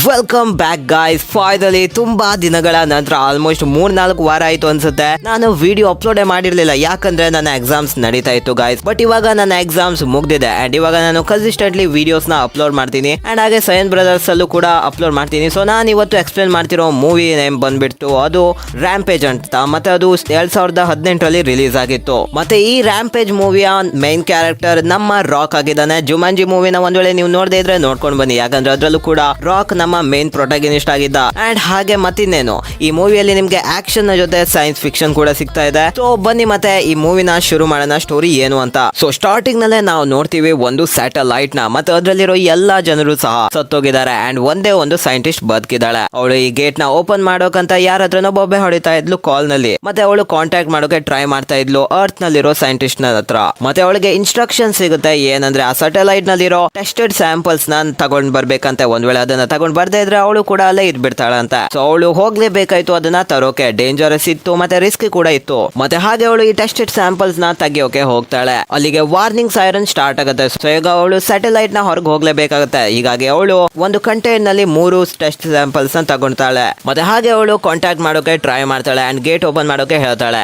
Welcome back guys. Finally ತುಂಬಾ ದಿನಗಳ ನಂತರ ಆಲ್ಮೋಸ್ಟ್ 3-4 ವಾರ ಆಯ್ತು ಅನ್ಸುತ್ತೆ ನಾನು ವಿಡಿಯೋ ಅಪ್ಲೋಡೇ ಮಾಡಿರ್ಲಿಲ್ಲ, ಯಾಕಂದ್ರೆ ನನ್ನ ಎಕ್ಸಾಮ್ಸ್ ನಡೀತಾ ಇತ್ತು ಗಾಯ್ಸ್. ಬಟ್ ಇವಾಗ ನನ್ನ ಎಕ್ಸಾಮ್ಸ್ ಮುಗ್ದಿದೆ ಅಂಡ್ ಇವಾಗ ನಾನು ಕನ್ಸಿಸ್ಟೆಂಟ್ಲಿ ವಿಡಿಯೋಸ್ ನ ಅಪ್ಲೋಡ್ ಮಾಡ್ತೀನಿ ಅಂಡ್ ಹಾಗೆ ಸೈನ್ ಬ್ರದರ್ಸ್ ಅಲ್ಲೂ ಕೂಡ ಅಪ್ಲೋಡ್ ಮಾಡ್ತೀನಿ. ಸೊ ನಾನು ಇವತ್ತು ಎಕ್ಸ್ಪ್ಲೇನ್ ಮಾಡ್ತಿರೋ ಮೂವಿ ನೇಮ್ ಬಂದ್ಬಿಟ್ಟು ಅದು ರ್ಯಾಂಪೇಜ್ ಅಂತ, ಮತ್ತೆ ಅದು 2018ರಲ್ಲಿ ರಿಲೀಸ್ ಆಗಿತ್ತು. ಮತ್ತೆ ಈ ರ್ಯಾಂಪೇಜ್ ಮೂವಿಯ ಮೈನ್ ಕ್ಯಾರೆಕ್ಟರ್ ನಮ್ಮ ರಾಕ್ ಆಗಿದ್ದಾನೆ. ಜುಮಾಂಜಿ ಮೂವಿನ ಒಂದ್ ವೇಳೆ ನೀವು ನೋಡದೇ ಇದ್ರೆ ನೋಡ್ಕೊಂಡು ಬನ್ನಿ, ಯಾಕಂದ್ರೆ ಅದ್ರಲ್ಲೂ ಕೂಡ ರಾಕ್ ನಮ್ಮ ಮೇನ್ ಪ್ರೊಟಾಗನಿಸ್ಟ್ ಆಗಿದ್ದ. ಅಂಡ್ ಹಾಗೆ ಮತ್ತಿನ್ನೇನು, ಈ ಮೂವಿಯಲ್ಲಿ ನಿಮ್ಗೆ ಆಕ್ಷನ್ ನ ಜೊತೆ ಸೈನ್ಸ್ ಫಿಕ್ಷನ್ ಕೂಡ ಸಿಗ್ತಾ ಇದೆ. ಸೊ ಬನ್ನಿ ಮತ್ತೆ ಈ ಮೂವಿನ ಶುರು ಮಾಡೋಣ, ಸ್ಟೋರಿ ಏನು ಅಂತ. ಸೊ ಸ್ಟಾರ್ಟಿಂಗ್ ನಲ್ಲೇ ನಾವು ನೋಡ್ತೀವಿ ಒಂದು ಸ್ಯಾಟಲೈಟ್ ನ, ಮತ್ತೆ ಅದ್ರಲ್ಲಿರೋ ಎಲ್ಲಾ ಜನರು ಸಹ ಸತ್ತೋಗಿದ್ದಾರೆ ಅಂಡ್ ಒಂದೇ ಒಂದು ಸೈಂಟಿಸ್ಟ್ ಬದುಕಿದ್ದಾಳೆ. ಅವಳು ಈ ಗೇಟ್ ನ ಓಪನ್ ಮಾಡೋಕಂತ ಯಾರ ಹತ್ರನೋ ಬೊಬ್ಬೆ ಹೊಡಿತಾ ಇದ್ಲು ಕಾಲ್ ನಲ್ಲಿ. ಮತ್ತೆ ಅವಳು ಕಾಂಟ್ಯಾಕ್ಟ್ ಮಾಡೋಕೆ ಟ್ರೈ ಮಾಡ್ತಾ ಇದ್ಲು ಅರ್ತ್ ನಲ್ಲಿರೋ ಸೈಂಟಿಸ್ಟ್ ನ ಹತ್ರ. ಮತ್ತೆ ಅವಳಿಗೆ ಇನ್ಸ್ಟ್ರಕ್ಷನ್ ಸಿಗುತ್ತೆ ಏನಂದ್ರೆ ಆ ಸ್ಯಾಟಲೈಟ್ ನಲ್ಲಿರೋ ಟೆಸ್ಟೆಡ್ ಸ್ಯಾಂಪಲ್ಸ್ ನ ತಗೊಂಡ್ ಬರ್ಬೇಕಂತೆ. ಒಂದ್ ವೇಳೆ ಅದನ್ನ ತಗೊಂಡ್ ಬರ್ದೇ ಇದ್ರೆ ಅವಳು ಕೂಡ ಅಲ್ಲೇ ಇದ್ಬಿಡ್ತಾಳ ಅಂತ. ಸೊ ಅವಳು ಹೋಗ್ಲೇಬೇಕಾಯ್ತು ಅದನ್ನ ತರೋಕೆ. ಡೇಂಜರಸ್ ಇತ್ತು ಮತ್ತೆ ರಿಸ್ಕ್ ಕೂಡ ಇತ್ತು. ಮತ್ತೆ ಹಾಗೆ ಅವಳು ಈ ಟೆಸ್ಟೆಡ್ ಸ್ಯಾಂಪಲ್ಸ್ ನ ತೆಗಿಯೋಕೆ ಹೋಗ್ತಾಳೆ. ಅಲ್ಲಿಗೆ ವಾರ್ನಿಂಗ್ ಸೈರನ್ ಸ್ಟಾರ್ಟ್ ಆಗುತ್ತೆ. ಸೊ ಈಗ ಅವಳು ಸ್ಯಾಟಲೈಟ್ ನ ಹೊರಗೆ ಹೋಗ್ಲೇಬೇಕಾಗುತ್ತೆ. ಹೀಗಾಗಿ ಅವಳು ಒಂದು ಕಂಟೈನರ್ ನಲ್ಲಿ 3 ಟೆಸ್ಟ್ ಸ್ಯಾಂಪಲ್ಸ್ ನ ತಗೊಂತಾಳೆ. ಮತ್ತೆ ಹಾಗೆ ಅವಳು ಕಾಂಟ್ಯಾಕ್ಟ್ ಮಾಡೋಕೆ ಟ್ರೈ ಮಾಡ್ತಾಳೆ ಅಂಡ್ ಗೇಟ್ ಓಪನ್ ಮಾಡೋಕೆ ಹೇಳ್ತಾಳೆ.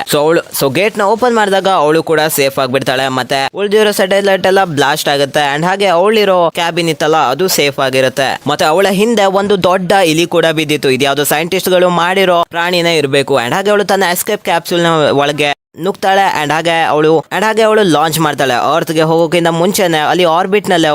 ಸೊ ಗೇಟ್ ನ ಓಪನ್ ಮಾಡಿದಾಗ ಅವಳು ಕೂಡ ಸೇಫ್ ಆಗ್ಬಿಡ್ತಾಳೆ. ಮತ್ತೆ ಉಳಿದಿರೋ ಸ್ಯಾಟಲೈಟ್ ಎಲ್ಲ ಬ್ಲಾಸ್ಟ್ ಆಗುತ್ತೆ ಅಂಡ್ ಹಾಗೆ ಅವಳಿರೋ ಕ್ಯಾಬಿನ್ ಇತ್ತಲ್ಲ ಅದು ಸೇಫ್ ಆಗಿರುತ್ತೆ. ಮತ್ತೆ ಅವಳ ಹಿಂದೆ ಒಂದು ದೊಡ್ಡ ಇಲಿ ಕೂಡ ಬಿದ್ದಿತ್ತು. ಇದ್ಯಾವುದೋ ಸೈಂಟಿಸ್ಟ್ ಗಳು ಮಾಡಿರೋ ಪ್ರಾಣಿನೇ ಇರಬೇಕು. ಅಂಡ್ ಹಾಗೆ ಅವಳು ತನ್ನ ಎಸ್ಕೇಪ್ ಕ್ಯಾಪ್ಸೂಲ್ ನ ಒಳಗೆ ನುಗ್ತಾಳೆ ಅಂಡ್ ಹಾಗೆ ಅವಳು ಲಾಂಚ್ ಮಾಡ್ತಾಳೆ. ಅರ್ತ್ ಗೆ ಹೋಗೋಕ್ಕಿಂತ ಮುಂಚೆನೆ ಅಲ್ಲಿ ಆರ್ಬಿಟ್ ನಲ್ಲಿ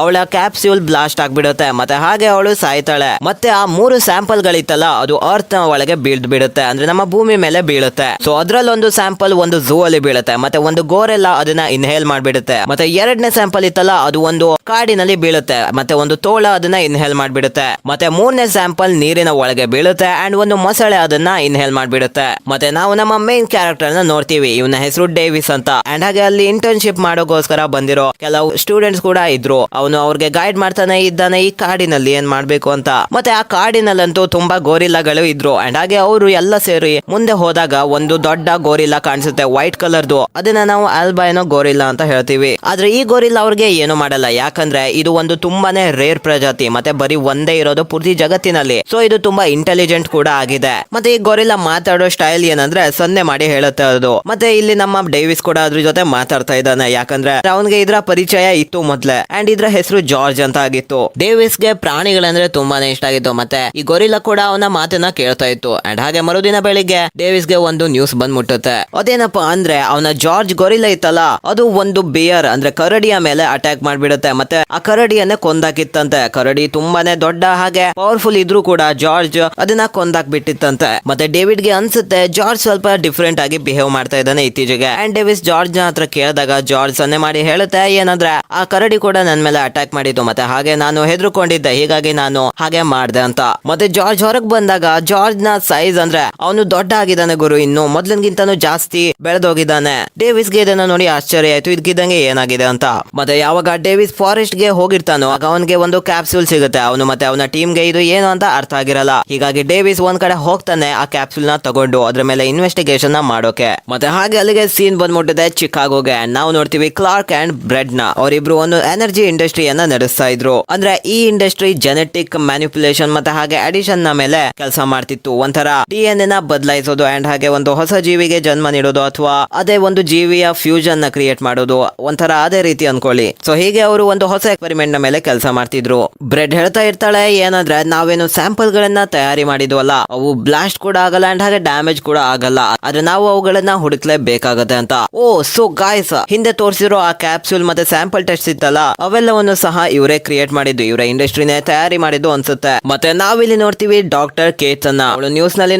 ಅವಳ ಕ್ಯಾಪ್ಸ್ಯೂಲ್ ಬ್ಲಾಸ್ಟ್ ಆಗ್ಬಿಡುತ್ತೆ. ಮತ್ತೆ ಹಾಗೆ ಅವಳು ಸಾಯ್ತಾಳೆ. ಮತ್ತೆ ಆ 3 ಸ್ಯಾಂಪಲ್ ಗಳಿತ್ತಲ್ಲ ಅದು ಅರ್ತ್ ನ ಒಳಗೆ ಬೀಳುತ್ತೆ, ಅಂದ್ರೆ ನಮ್ಮ ಭೂಮಿ ಮೇಲೆ ಬೀಳುತ್ತೆ. ಸೊ ಅದ್ರಲ್ಲಿ ಒಂದು ಸ್ಯಾಂಪಲ್ ಒಂದು ಝೂ ಅಲ್ಲಿ ಬೀಳುತ್ತೆ, ಮತ್ತೆ ಒಂದು ಗೋರೆಲ್ಲ ಅದನ್ನ ಇನ್ಹೇಲ್ ಮಾಡ್ಬಿಡುತ್ತೆ. ಮತ್ತೆ 2ನೇ ಸ್ಯಾಂಪಲ್ ಇತ್ತಲ್ಲ ಅದು ಒಂದು ಕಾಡಿನಲ್ಲಿ ಬೀಳುತ್ತೆ, ಮತ್ತೆ ಒಂದು ತೋಳ ಅದನ್ನ ಇನ್ಹೇಲ್ ಮಾಡ್ಬಿಡುತ್ತೆ. ಮತ್ತೆ 3ನೇ ಸ್ಯಾಂಪಲ್ ನೀರಿನ ಒಳಗೆ ಬೀಳುತ್ತೆ ಅಂಡ್ ಒಂದು ಮೊಸಳೆ ಅದನ್ನ ಇನ್ಹೇಲ್ ಮಾಡ್ಬಿಡುತ್ತೆ. ಮತ್ತೆ ನಾವು ನಮ್ಮ ಮೇನ್ ಕ್ಯಾರೆಕ್ಟರ್ ನ ನೋಡ್ತೀವಿ, ಇವನ ಹೆಸರು ಡೇವಿಸ್ ಅಂತ. ಅಂಡ್ ಹಾಗೆ ಅಲ್ಲಿ ಇಂಟರ್ನ್ಶಿಪ್ ಮಾಡೋಕೋಸ್ಕರ ಬಂದಿರೋ ಕೆಲವು ಸ್ಟೂಡೆಂಟ್ಸ್ ಕೂಡ ಇದ್ರು. ಅವನು ಅವ್ರಿಗೆ ಗೈಡ್ ಮಾಡ್ತಾನೆ ಇದ್ದಾನೆ ಈ ಕಾಡಿನಲ್ಲಿ ಏನ್ ಮಾಡ್ಬೇಕು ಅಂತ. ಮತ್ತೆ ಆ ಕಾಡಿನಲ್ಲಂತೂ ತುಂಬಾ ಗೋರಿಲ್ಲಾಗಳು ಇದ್ರು. ಅಂಡ್ ಹಾಗೆ ಅವರು ಎಲ್ಲ ಸೇರಿ ಮುಂದೆ ಹೋದಾಗ ಒಂದು ದೊಡ್ಡ ಗೋರಿಲ್ಲಾ ಕಾಣಿಸುತ್ತೆ, ವೈಟ್ ಕಲರ್ದು. ಅದನ್ನ ನಾವು ಆಲ್ಬೈನೋ ಗೋರಿಲ್ಲಾ ಅಂತ ಹೇಳ್ತೀವಿ. ಆದ್ರೆ ಈ ಗೋರಿಲ್ಲಾ ಅವ್ರಿಗೆ ಏನು ಮಾಡಲ್ಲ, ಯಾಕಂದ್ರೆ ಇದು ಒಂದು ತುಂಬಾನೇ ರೇರ್ ಪ್ರಜಾತಿ, ಮತ್ತೆ ಬರೀ ಒಂದೇ ಇರೋದು ಪೂರ್ತಿ ಜಗತ್ತಿನಲ್ಲಿ. ಸೊ ಇದು ತುಂಬಾ ಇಂಟೆಲಿಜೆಂಟ್ ಕೂಡ ಆಗಿದೆ. ಮತ್ತೆ ಈ ಗೋರಿಲ್ಲಾ ಮಾತಾಡೋ ಸ್ಟೈಲ್ ಏನಂದ್ರೆ ಸನ್ನೆ ಮಾಡಿ ಹೇಳುತ್ತೆ ಅದು. ಮತ್ತೆ ಇಲ್ಲಿ ನಮ್ಮ ಡೇವಿಸ್ ಕೂಡ ಅದ್ರ ಜೊತೆ ಮಾತಾಡ್ತಾ ಇದ್ದಾನೆ, ಯಾಕಂದ್ರೆ ಅವನ್ಗೆ ಇದ್ರ ಪರಿಚಯ ಇತ್ತು ಮೊದ್ಲೆ. ಅಂಡ್ ಇದ್ರ ಹೆಸರು ಜಾರ್ಜ್ ಅಂತ ಆಗಿತ್ತು. ಡೇವಿಸ್ ಗೆ ಪ್ರಾಣಿಗಳಂದ್ರೆ ತುಂಬಾನೇ ಇಷ್ಟ ಆಗಿತ್ತು. ಮತ್ತೆ ಈ ಗೊರಿಲ್ಲಾ ಕೂಡ ಅವನ ಮಾತನ್ನ ಕೇಳ್ತಾ ಇತ್ತು. ಅಂಡ್ ಹಾಗೆ ಮರುದಿನ ಬೆಳಿಗ್ಗೆ ಡೇವಿಸ್ ಗೆ ಒಂದು ನ್ಯೂಸ್ ಬಂದ್ಬಿಟ್ಟುತ್ತೆ. ಅದೇನಪ್ಪಾ ಅಂದ್ರೆ ಅವನ ಜಾರ್ಜ್ ಗೊರಿಲ್ಲಾ ಇತ್ತಲ್ಲ ಅದು ಒಂದು ಬಿಯರ್ ಅಂದ್ರೆ ಕರಡಿಯ ಮೇಲೆ ಅಟ್ಯಾಕ್ ಮಾಡ್ಬಿಡುತ್ತೆ. ಮತ್ತೆ ಆ ಕರಡಿಯನ್ನೇ ಕೊಂದಾಕಿತ್ತಂತೆ. ಕರಡಿ ತುಂಬಾನೇ ದೊಡ್ಡ ಹಾಗೆ ಪವರ್ಫುಲ್ ಇದ್ರು ಕೂಡ ಜಾರ್ಜ್ ಅದನ್ನ ಕೊಂದಾಕ್ ಬಿಟ್ಟಿತ್ತಂತೆ. ಮತ್ತೆ ಡೇವಿಡ್ ಗೆ ಅನ್ಸುತ್ತೆ ಜಾರ್ಜ್ ಸ್ವಲ್ಪ ಡಿಫ್ರೆಂಟ್ ಆಗಿ ಬಿಹೇವ್ ಮಾಡ್ತಾ ಇದ್ದಾನೆ ಇತ್ತೀಚೆಗೆ. ಅಂಡ್ ಡೇವಿಸ್ ಜಾರ್ಜ್ ನ ಹತ್ರ ಕೇಳಿದಾಗ ಜಾರ್ಜ್ ಸನ್ನೆ ಮಾಡಿ ಹೇಳುತ್ತೆ ಏನಂದ್ರೆ ಆ ಕರಡಿ ಕೂಡ ನನ್ ಮೇಲೆ ಅಟ್ಯಾಕ್ ಮಾಡಿತ್ತು, ಮತ್ತೆ ಹಾಗೆ ನಾನು ಹೆದರ್ಕೊಂಡಿದ್ದೆ, ಹೀಗಾಗಿ ನಾನು ಹಾಗೆ ಮಾಡ್ದೆ ಅಂತ. ಮತ್ತೆ ಜಾರ್ಜ್ ಹೊರಗ್ ಬಂದಾಗ ಜಾರ್ಜ್ ನ ಸೈಜ್ ಅಂದ್ರೆ ಅವನು ದೊಡ್ಡ ಆಗಿದ್ದಾನೆ ಗುರು, ಇನ್ನು ಮೊದ್ಲಿನ್ಗಿಂತಾನು ಜಾಸ್ತಿ ಬೆಳೆದೋಗಿದ್ದಾನೆ. ಡೇವಿಸ್ ಗೆ ಇದನ್ನ ನೋಡಿ ಆಶ್ಚರ್ಯ ಆಯ್ತು, ಇದಕ್ಕಿದ್ದಂಗೆ ಏನಾಗಿದೆ ಅಂತ. ಮತ್ತೆ ಯಾವಾಗ ಡೇವಿಸ್ ಫಾರೆಸ್ಟ್ ಗೆ ಹೋಗಿರ್ತಾನೋ ಆಗ ಅವನಿಗೆ ಒಂದು ಕ್ಯಾಪ್ಸೂಲ್ ಸಿಗುತ್ತೆ. ಅವನು ಮತ್ತೆ ಅವನ ಟೀಮ್ ಗೆ ಇದು ಏನು ಅಂತ ಅರ್ಥ ಆಗಿರಲ್ಲ. ಹೀಗಾಗಿ ಡೇವಿಸ್ ಒಂದ್ ಕಡೆ ಹೋಗ್ತಾನೆ ಆ ಕ್ಯಾಪ್ಸೂಲ್ ನ ತಗೊಂಡು ಅದ್ರ ಮೇಲೆ ಇನ್ವೆಸ್ಟಿಗೇಷನ್ ನ ಮಾಡೋಕೆ. ಮತ್ತೆ ಹಾಗೆ ಅಲ್ಲಿಗೆ ಸೀನ್ ಬಂದ್ಬಿಟ್ಟಿದೆ ಚಿಕಾಗೋಗೆ. ನಾವು ನೋಡ್ತೀವಿ ಕ್ಲಾರ್ಕ್ ಅಂಡ್ ಬ್ರೆಡ್ ನ. ಅವರಿಬ್ರು ಒಂದು ಎನರ್ಜಿ ಇಂಡಸ್ಟ್ರಿಯನ್ನ ನಡೆಸ್ತಾ ಇದ್ರು. ಅಂದ್ರೆ ಈ ಇಂಡಸ್ಟ್ರಿ ಜೆನೆಟಿಕ್ ಮ್ಯಾನಿಪುಲೇಷನ್ ಮತ್ತೆ ಹಾಗೆ ಅಡಿಷನ್ ನ ಮೇಲೆ ಕೆಲಸ ಮಾಡ್ತಿತ್ತು. ಒಂಥರ DNA ನ ಬದಲಾಯಿಸೋದು ಅಂಡ್ ಹಾಗೆ ಒಂದು ಹೊಸ ಜೀವಿಗೆ ಜನ್ಮ ನೀಡೋದು ಅಥವಾ ಅದೇ ಒಂದು ಜೀವಿಯ ಫ್ಯೂಷನ್ ನ ಕ್ರಿಯೇಟ್ ಮಾಡೋದು, ಒಂಥರ ಅದೇ ರೀತಿ ಅನ್ಕೊಳ್ಳಿ. ಸೊ ಹೀಗೆ ಅವರು ಒಂದು ಹೊಸ ಎಕ್ಸ್ಪೆರಿಮೆಂಟ್ ನ ಮೇಲೆ ಕೆಲಸ ಮಾಡ್ತಿದ್ರು. ಬ್ರೆಡ್ ಹೇಳ್ತಾ ಇರ್ತಾಳೆ ಏನಂದ್ರೆ ನಾವೇನು ಸ್ಯಾಂಪಲ್ ಗಳನ್ನ ತಯಾರಿ ಮಾಡಿದ್ವಲ್ಲ ಅವು ಬ್ಲಾಸ್ಟ್ ಕೂಡ ಆಗಲ್ಲ ಅಂಡ್ ಹಾಗೆ ಡ್ಯಾಮೇಜ್ ಕೂಡ ಆಗಲ್ಲ, ಆದ್ರೆ ನಾವು ಅವುಗಳನ್ನ ಹುಡುಕ್ಲೇಬೇಕಾಗತ್ತೆ ಅಂತ. ಓ ಸೊ ಗಾಯ್ಸ್, ಹಿಂದೆ ತೋರಿಸಿರೋ ಆ ಕ್ಯಾಪ್ಸೂಲ್ ಮತ್ತೆ ಸ್ಯಾಂಪಲ್ ಟೆಸ್ಟ್ ಇತ್ತಲ್ಲ ಅವೆಲ್ಲವನ್ನು ಸಹ ಇವರೇ ಕ್ರಿಯೇಟ್ ಮಾಡಿದ್ದು, ಇವರ ಇಂಡಸ್ಟ್ರಿನೇ ತಯಾರಿ ಮಾಡಿದ್ದು ಅನ್ಸುತ್ತೆ. ಮತ್ತೆ ನಾವಿಲ್ಲಿ ನೋಡ್ತೀವಿ ಡಾಕ್ಟರ್ ಕೇಟ್ಸ್ ಅನ್ನ. ಅವಳು ನ್ಯೂಸ್ ನಲ್ಲಿ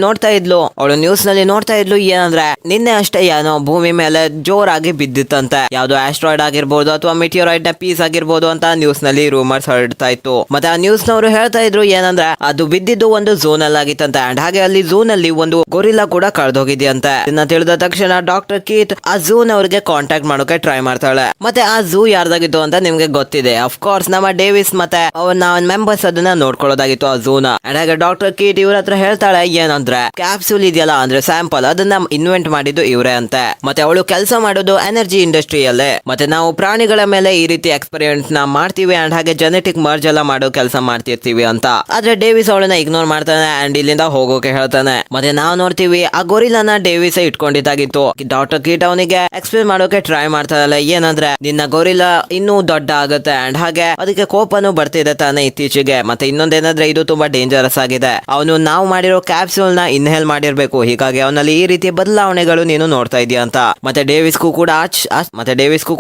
ನೋಡ್ತಾ ಇದ್ಲು ಏನಂದ್ರೆ ನಿನ್ನೆ ಅಷ್ಟೇ ಏನೋ ಭೂಮಿ ಮೇಲೆ ಜೋರಾಗಿ ಬಿದ್ದಿತ್ತಂತೆ, ಯಾವ್ದೋ ಆಸ್ಟ್ರಾಯ್ಡ್ ಆಗಿರ್ಬೋದು ಅಥವಾ ಮಿಟಿಯೋರೈಡ್ ನ ಪೀಸ್ ಆಗಿರ್ಬೋದು ಅಂತ ನ್ಯೂಸ್ ನಲ್ಲಿ ರೂಮರ್ಸ್ ಹರಡ್ತಾ ಇತ್ತು. ಮತ್ತೆ ಆ ನ್ಯೂಸ್ ನವರು ಹೇಳ್ತಾ ಇದ್ರು ಏನಂದ್ರೆ ಅದು ಬಿದ್ದಿದ್ದು ಒಂದು ಝೋನ್ ಅಲ್ಲಿ ಆಗಿತ್ತಂತೆ. ಅಂಡ್ ಹಾಗೆ ಅಲ್ಲಿ ಝೋನ್ ಅಲ್ಲಿ ಒಂದು ಗೊರಿಲ್ಲಾ ಕೂಡ ಕಳೆದೋಗಿದೆಯಂತೆ. ಇದನ್ನ ತಿಳಿದ ತಕ್ಷಣ ಡಾಕ್ಟರ್ ಕೀತ್ ಆ ಝೂನ್ ಅವ್ರಿಗೆ ಕಾಂಟ್ಯಾಕ್ಟ್ ಮಾಡೋಕೆ ಟ್ರೈ ಮಾಡ್ತಾಳೆ. ಮತ್ತೆ ಆ ಝೂ ಯಾರ್ದಾಗಿತ್ತು ಅಂತ ನಿಮ್ಗೆ ಗೊತ್ತಿದೆ. ಅಫ್ ಕೋರ್ಸ್ ನಮ್ಮ ಡೇವಿಸ್ ಮತ್ತೆ ಅವನ ಮೆಂಬರ್ಸ್ ಅದನ್ನ ನೋಡ್ಕೊಳ್ಳೋದಾಗಿತ್ತು ಆ ಝೂನ. ಹಾಗೆ ಡಾಕ್ಟರ್ ಕೀಟ್ ಇವ್ರ ಹತ್ರ ಹೇಳ್ತಾಳೆ ಏನಂದ್ರೆ ಕ್ಯಾಪ್ಸೂಲ್ ಇದೆಯಲ್ಲ ಅಂದ್ರೆ ಸ್ಯಾಂಪಲ್ ಅದನ್ನ ಇನ್ವೆಂಟ್ ಮಾಡಿದ್ದು ಇವ್ರೆ ಅಂತೆ. ಮತ್ತೆ ಅವಳು ಕೆಲಸ ಮಾಡೋದು ಎನರ್ಜಿ ಇಂಡಸ್ಟ್ರಿಯಲ್ಲೇ. ಮತ್ತೆ ನಾವು ಪ್ರಾಣಿಗಳ ಮೇಲೆ ಈ ರೀತಿ ಎಕ್ಸ್ಪೆರಿಮೆಂಟ್ ನ ಮಾಡ್ತೀವಿ ಅಂಡ್ ಹಾಗೆ ಜೆನೆಟಿಕ್ ಮರ್ಜ್ ಎಲ್ಲ ಮಾಡೋ ಕೆಲಸ ಮಾಡ್ತಿರ್ತೀವಿ ಅಂತ. ಆದ್ರೆ ಡೇವಿಸ್ ಅವಳನ್ನ ಇಗ್ನೋರ್ ಮಾಡ್ತಾನೆ ಅಂಡ್ ಇಲ್ಲಿಂದ ಹೋಗೋಕೆ ಹೇಳ್ತಾನೆ. ಮತ್ತೆ ನಾವು ನೋಡ್ತೀವಿ ಆ ಗೊರಿಲಾನ ಡೇವಿಸ್ ಇಟ್ಕೊಂಡಿದ್ದಾಗಿತ್ತು. ಡಾಕ್ಟರ್ ಕೀಟ್ ಅವನಿಗೆ ಎಕ್ಸ್ಪ್ಲೇನ್ ಮಾಡೋಕೆ ಟ್ರೈ ಮಾಡ್ತಾರಲ್ಲ ಏನಂದ್ರೆ ನಿನ್ನ ಗೊರಿಲಾ ಇನ್ನೂ ದೊಡ್ಡ ಆಗುತ್ತೆ ಅಂಡ್ ಹಾಗೆ ಅದಕ್ಕೆ ಕೋಪನು ಬರ್ತಿದೆ ತಾನೆ ಇತ್ತೀಚೆಗೆ. ಮತ್ತೆ ಇನ್ನೊಂದೇನಂದ್ರೆ ಇದು ತುಂಬಾ ಡೇಂಜರಸ್ ಆಗಿದೆ. ಅವನು ನಾವು ಮಾಡಿರೋ ಕ್ಯಾಪ್ಸೂಲ್ ನ ಇನ್ಹೇಲ್ ಮಾಡಿರ್ಬೇಕು. ಹೀಗಾಗಿ ಅವನಲ್ಲಿ ಈ ರೀತಿಯ ಬದಲಾವಣೆಗಳು ನೀನು ನೋಡ್ತಾ ಇದೀಯ ಅಂತ. ಮತ್ತೆ ಡೇವಿಸ್ಗೂ